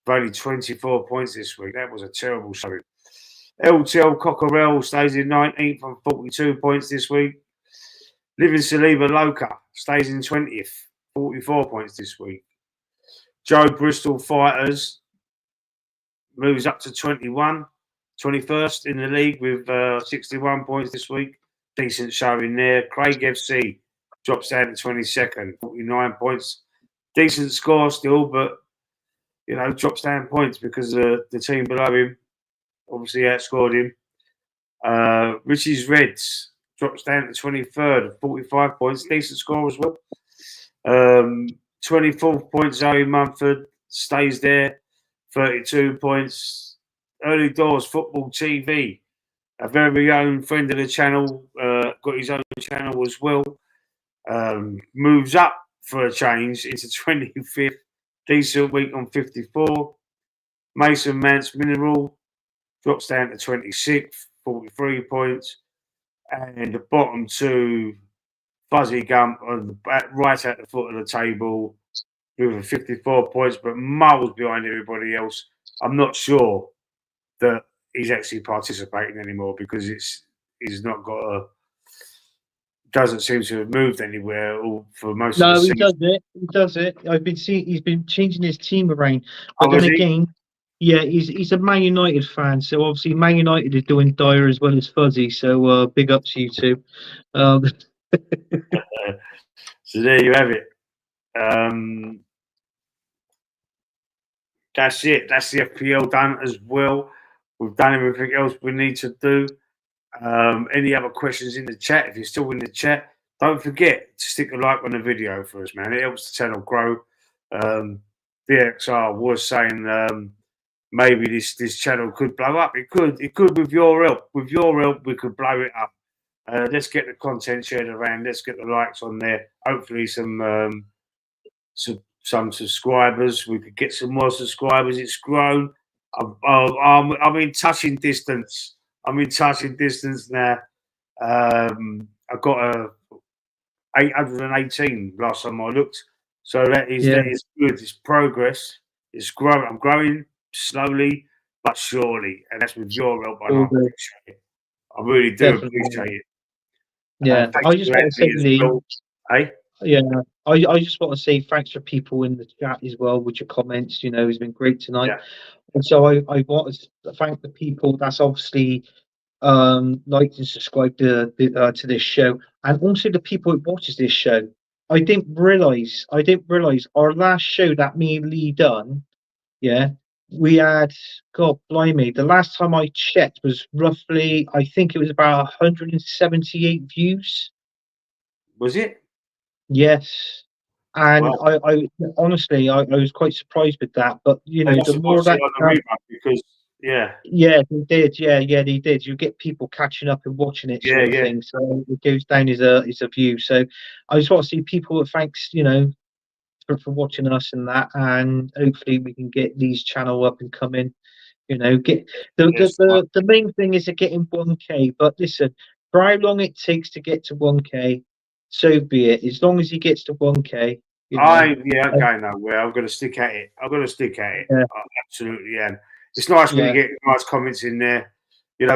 with only 24 points this week. That was a terrible showing. LTL Cockerell stays in 19th on 42 points this week. Living Saliba Loca stays in 20th, 44 points this week. Joe Bristol Fighters moves up to 21st in the league with 61 points this week. Decent showing there. Craig FC drops down to 22nd, 49 points. Decent score still, but drops down points because the team below him obviously outscored him. Richie's Reds drops down to 23rd, 45 points. Decent score as well. 24th point, Zoe Mumford stays there, 32 points. Early Doors Football TV, a very own friend of the channel, got his own channel as well. Moves up for a change into 25th. Decent week on 54. Mason Mance Mineral drops down to 26th, 43 points. And the bottom two, Fuzzy Gump right at the foot of the table with 54 points, but miles behind everybody else. I'm not sure that he's actually participating anymore because he's not got a doesn't seem to have moved anywhere for most of the season. No, he does it. I've been seeing he's been changing his team around. But then again, yeah, he's a Man United fan, so obviously Man United is doing dire as well as Fuzzy. So big ups to you two. So there you have it. That's it. That's the FPL done as well. We've done everything else we need to do. Any other questions in the chat? If you're still in the chat, don't forget to stick a like on the video for us, man. It helps the channel grow. DXR was saying maybe this channel could blow up. It could with your help. With your help, we could blow it up. Let's get the content shared around. Let's get the likes on there. Hopefully some subscribers. We could get some more subscribers. It's grown. I'm in touching distance. I'm in touching distance now. I got 818 last time I looked. So that is good. It's progress. It's growing. I'm growing slowly but surely, and that's with your help. And I appreciate it. I really do appreciate it. Yeah, I just want to say, Lee. Well. Hey? Yeah, I just want to say thanks for people in the chat as well with your comments. It's been great tonight. Yeah. And so I want to thank the people that's obviously liked and subscribed to this show, and also the people that watches this show. I didn't realize our last show that me and Lee done. Yeah, we had, God blimey, the last time I checked was roughly, I think it was about 178 views. Was it? Yes. And wow. I honestly, I was quite surprised with that. But the more that because they did, they did. You get people catching up and watching it, sort of thing. So it goes down as a view. So I just want to see people. Thanks, for watching us and that, and hopefully we can get these channel up and coming. Get the main thing is getting 1K. But listen, for how long it takes to get to 1K. So be it. As long as he gets to 1K. I'm going to stick at it. Yeah. Absolutely, yeah. It's nice when you get nice comments in there. You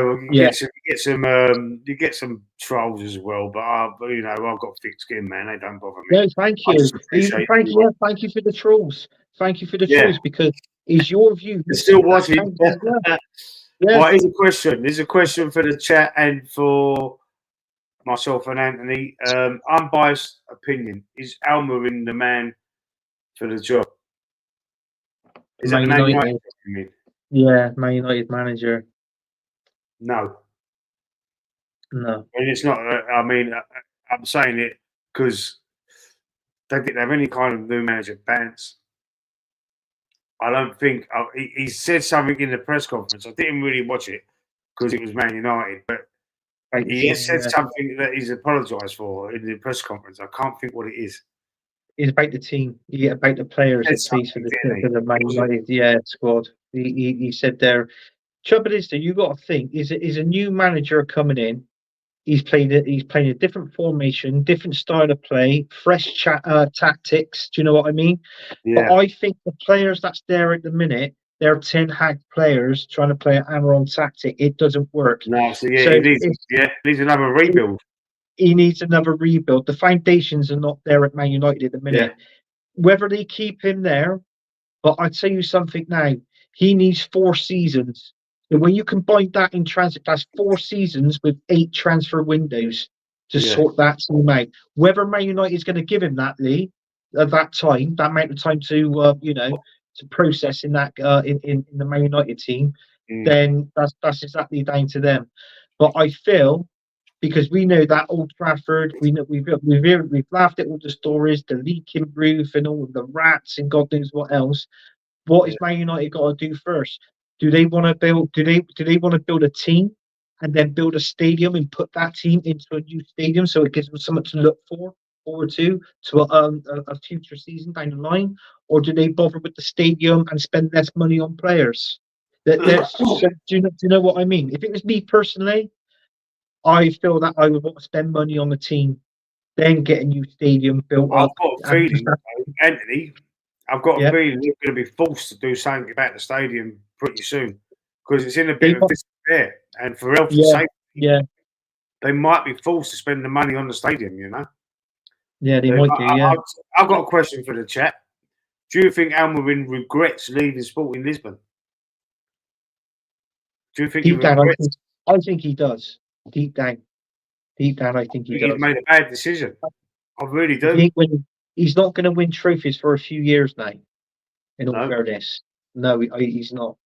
get some trolls as well, but I've got thick skin, man. They don't bother me. No, thank you. Thank you for the trolls. Thank you for the trolls, because it's your view. It's still watching. Well, here's a question. There's a question for the chat and for myself and Anthony. Unbiased opinion: is Almiron the man for the job? Is that Man United? Yeah, Man United manager. No. And it's not. I'm saying it because they didn't have any kind of new manager bans. I don't think he said something in the press conference. I didn't really watch it because it was Man United, but he said something that he's apologised for in the press conference. I can't think what it is. It's about the team. About the players that plays for the Man United squad. He said there. Trouble is, you got to think is a new manager coming in. He's playing a different formation, different style of play, fresh tactics. Do you know what I mean? Yeah. But I think the players that's there at the minute, they're Ten Hag players trying to play an Amron tactic. It doesn't work. No, so it needs another rebuild. he needs another rebuild. The foundations are not there at Man United at the Yeah, minute. Whether they keep him there, but I'd tell you something now. He needs 4 seasons. And when you combine that in transit, that's 4 seasons with 8 transfer windows to yeah. sort that team out. Whether Man United is going to give him that, Lee, at that time, that amount of time to to process in that in the Man United team, Mm. then that's exactly down to them. But I feel because we know that Old Trafford, we know we've laughed at all the stories, the leaking roof and all the rats and God knows what else. What Yeah. is Man United got to do first? Do they want to build? Do they want to build a team and then build a stadium and put that team into a new stadium so it gives them something to look forward to a future season down the line, or do they bother with the stadium and spend less money on players? So, do you know what I mean? If it was me personally, I feel that I would want to spend money on the team, then get a new stadium built I've up, got a and just feeling, Anthony. I've got a yeah, feeling they're going to be forced to do something about the stadium pretty soon because it's in a bit they of want, disrepair, and for health and yeah, safety, yeah, they might be forced to spend the money on the stadium. You know, yeah, they They might might- do, yeah. I've got a question for the chat. Do you think Almiron regrets leaving Sporting Lisbon? Do you think he Deep down, regrets? I think he does. Deep down, deep down, I think he He's does. made a bad decision. I really He do. ain't winning. He's not going to win trophies for a few years now. In all No. fairness, no, he's not.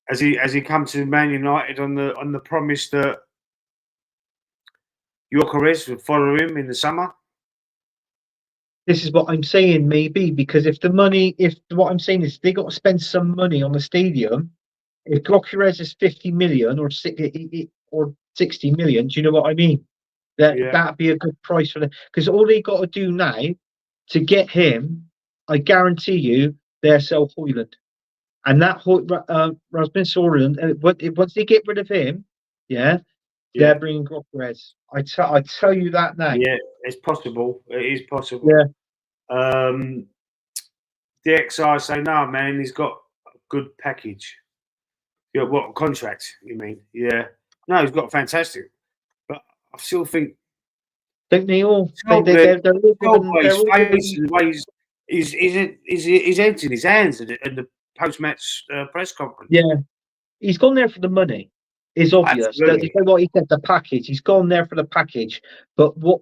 Has he come to Man United on the promise that Gyökeres would follow him in the summer? This is what I'm saying, maybe because if what I'm saying is they got to spend some money on the stadium. If Gyökeres is 50 million or 60 million, do you know what I mean? Yeah, That'd be a good price for them because all they got to do now to get him, I guarantee you, they'll sell Hoyland. And that Rasmus Højlund, once they get rid of him, yeah, yeah, they're bringing Gyökeres. I tell you that now. yeah. It's possible. It is Yeah, possible. Um, DXI say no, man. He's got a good package. Yeah, what contract? You mean? Yeah. No, he's got fantastic. But I still think don't they all? They tell the they're all tell given by they're his all face given. and the way he's emptying his hands at the post match press conference. Yeah, he's gone there for the money. It's obvious. That is Absolutely. what he said. The package. He's gone there for the package. But what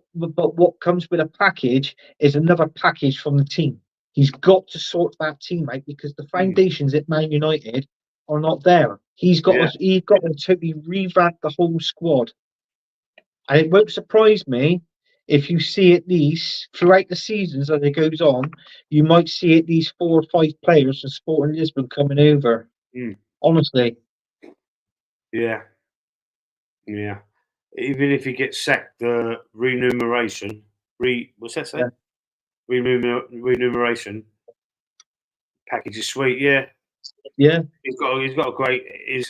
comes with a package is another package from the team. He's got to sort that team out because the Mm, foundations at Man United are not there. yeah. He's got to totally revamp the whole squad. And it won't surprise me if you see at least throughout the seasons as it goes on, you might see at least 4 or 5 players from Sporting Lisbon coming over. Mm, Honestly, yeah. Yeah. Even if he gets sacked, the remuneration, what's that say? yeah, Remuneration package is sweet. Yeah, yeah. he's got a great. He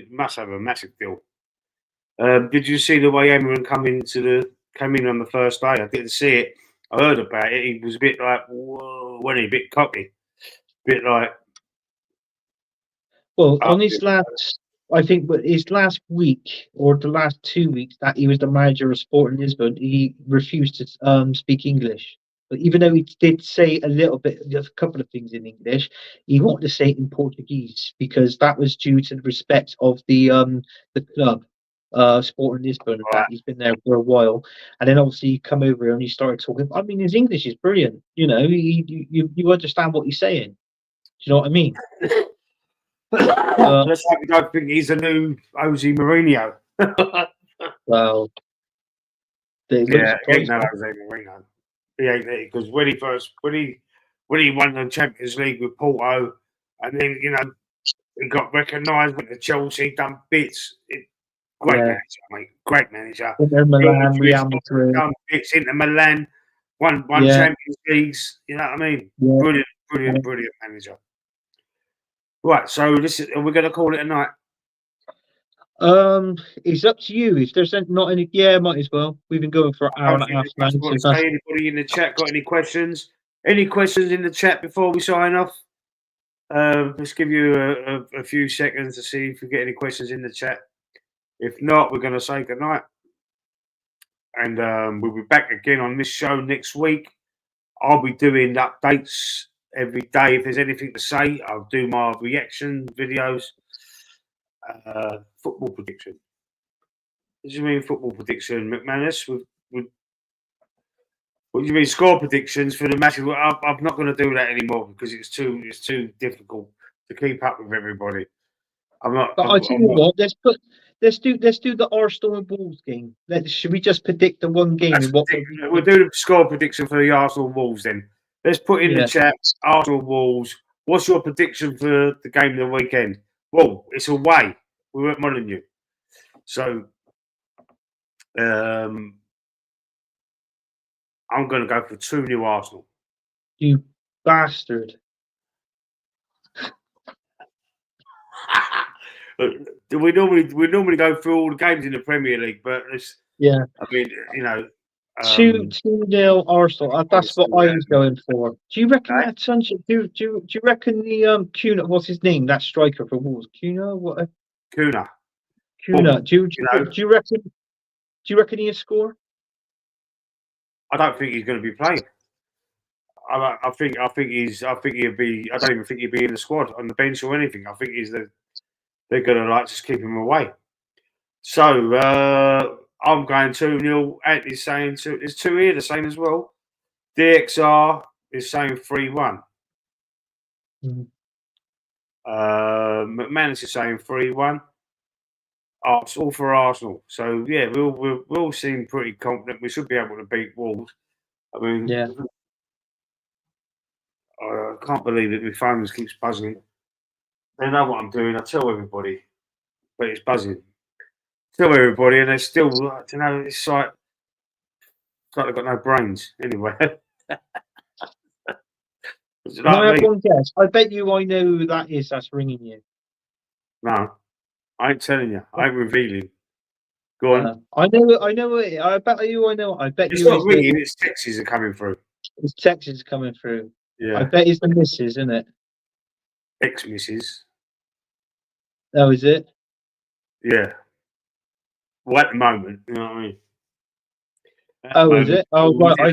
must have a massive deal. Did you see the way Emery came in on the first day? I didn't see it. I heard about it. He was a bit like, whoa, when he a bit cocky, bit like, Well, oh, on his last, I think, but his last week or the last 2 weeks that he was the manager of Sporting Lisbon, he refused to speak English. But even though he did say a little bit, a couple of things in English, he wanted to say it in Portuguese because that was due to the respect of the club, Sporting Lisbon, right, that he's been there for a while. And then obviously he come over here and he started talking. I mean, his English is brilliant. You understand what he's saying. Do you know what I mean? Uh, let's hope you don't think he's a new Jose Mourinho. well, it wouldn't Yeah, he ain't surprise no me. Jose Mourinho. He ain't because when he won the Champions League with Porto, and then he got recognised with the Chelsea, done bits. Great Yeah, manager, mate. Great manager. Inter Real Milan, Madrid, Real Madrid. done bits into Milan, won Yeah, Champions Leagues. You know what I mean? yeah. Brilliant, Yeah. brilliant, brilliant manager. Right, so we're going to call it a night. It's up to you. If there's not any, yeah, might as well. We've been going for an I hour don't and a think half there's now. much more So to say. Anybody in the chat got any questions? Any questions in the chat before we sign off? Let's give you a few seconds to see if we get any questions in the chat. If not, we're going to say goodnight. and we'll be back again on this show next week. I'll be doing updates every day. If there's anything to say, I'll do my reaction videos. Football prediction. What do you mean football prediction, McManus? What do you mean score predictions for the matches? Well, I'm not going to do that anymore because it's too difficult to keep up with everybody. I'm not. But I tell you what, let's do the Arsenal and Wolves game. Should we just predict the one game? And what we'll do the score prediction for the Arsenal Wolves then. Let's put in the chat Arsenal Wolves. What's your prediction for the game of the weekend? Well, it's away. We're at Molineux. So I'm going to go for 2-0 Arsenal. You bastard. we normally go through all the games in the Premier League, but it's, I mean, you know, 2-0 Arsenal. That's what I was going for. Do you reckon that Sunshine? Do you reckon the Cunha? What's his name? That striker for Wolves, Cunha. What? Cunha. Cunha. Do you reckon? Do you reckon he'll score? I don't think he's going to be playing. I think he'll be. I don't even think he'll be in the squad on the bench or anything. I think they're going to just keep him away. So I'm going 2-0. Anthony's saying there's 2 here the same as well. DXR is saying 3-1. McManus is saying 3-1. All for Arsenal. So yeah, we'll seem pretty confident. We should be able to beat Wolves. I mean, I can't believe it. My phone just keeps buzzing. They know what I'm doing. I tell everybody, but it's buzzing. Tell everybody, and they're still, you know, it's like they've got no brains. Anyway. Can I have one guess? I bet you I know who that is that's ringing you. No, I ain't telling you. I ain't revealing. Go on. I know it. I bet you I know. I bet it's you not ringing. It's texts are coming through. His text is coming through. Yeah. I bet it's the missus, isn't it? Ex-missus. Oh, is it? Yeah. Well, at the moment, you know what I mean. Is it? Oh, right. I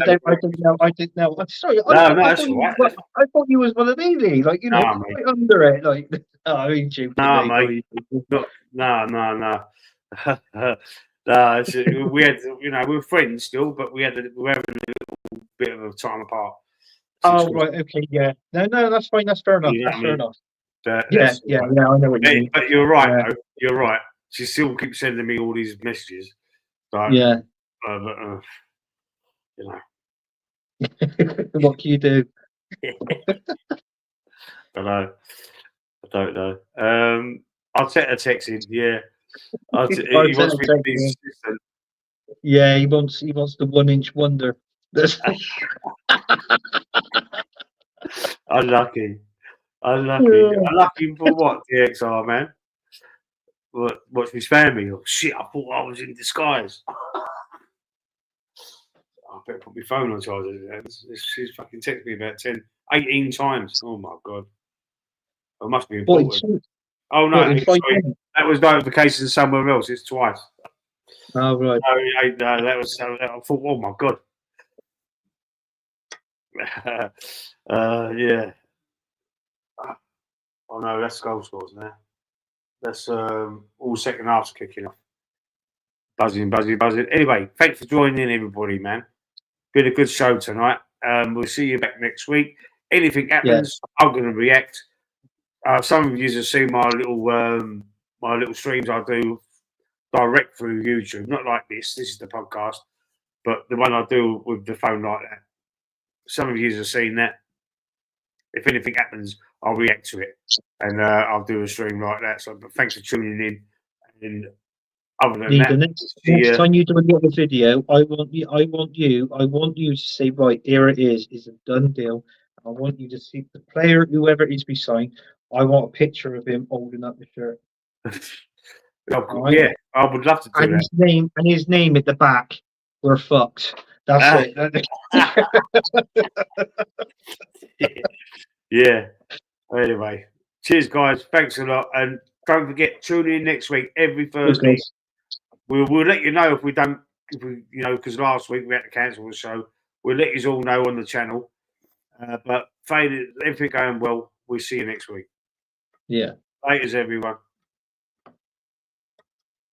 didn't know. I'm sorry. I thought you was one of these, like, you know, right under it, like. I mean, no, mate. No. We had, you know, we were friends still, but we're having a little bit of a time apart. Oh, right. Okay. Yeah. No. That's fine. That's fair enough. You know that's fair enough. Yeah. I know what you mean. But you're right, though. You're right. She still keeps sending me all these messages. So, yeah. You know. What can you do? I don't know. I'll set a text in. Yeah. He wants me to be assistant. Yeah, he wants the 1-inch wonder. Unlucky. Unlucky for what, DXR, man? Watch me spam me. Oh, shit, I thought I was in disguise. I better put my phone on charger. She's fucking texted me about 18 times. Oh, my God. It must be important. Oh, no. Sorry. That was notification somewhere else. It's twice. Oh, right. No, that was. I thought, oh, my God. Yeah. Oh no, that's goal scores now. That's all second half's kicking off. Buzzing. Anyway, thanks for joining in, everybody, man. Been a good show tonight. We'll see you back next week. Anything happens, I'm going to react. Some of you have seen my little streams I do direct through YouTube. Not like this. This is the podcast, but the one I do with the phone like that. Some of you have seen that. If anything happens, I'll react to it, and I'll do a stream like that. So, but thanks for tuning in. And other than that, next time you do another video, I want you to say, right, here it is. It's a done deal. I want you to see the player, whoever it is we sign. I want a picture of him holding up the shirt. Yeah, I would love to do that. His name at the back. We're fucked. That's it. Yeah. Anyway, cheers, guys. Thanks a lot, and don't forget, tune in next week every Thursday. We'll let you know if we don't if we, because last week we had to cancel the show. We'll let you all know on the channel. But failing everything going well, we'll see you next week. Yeah. Laters, everyone.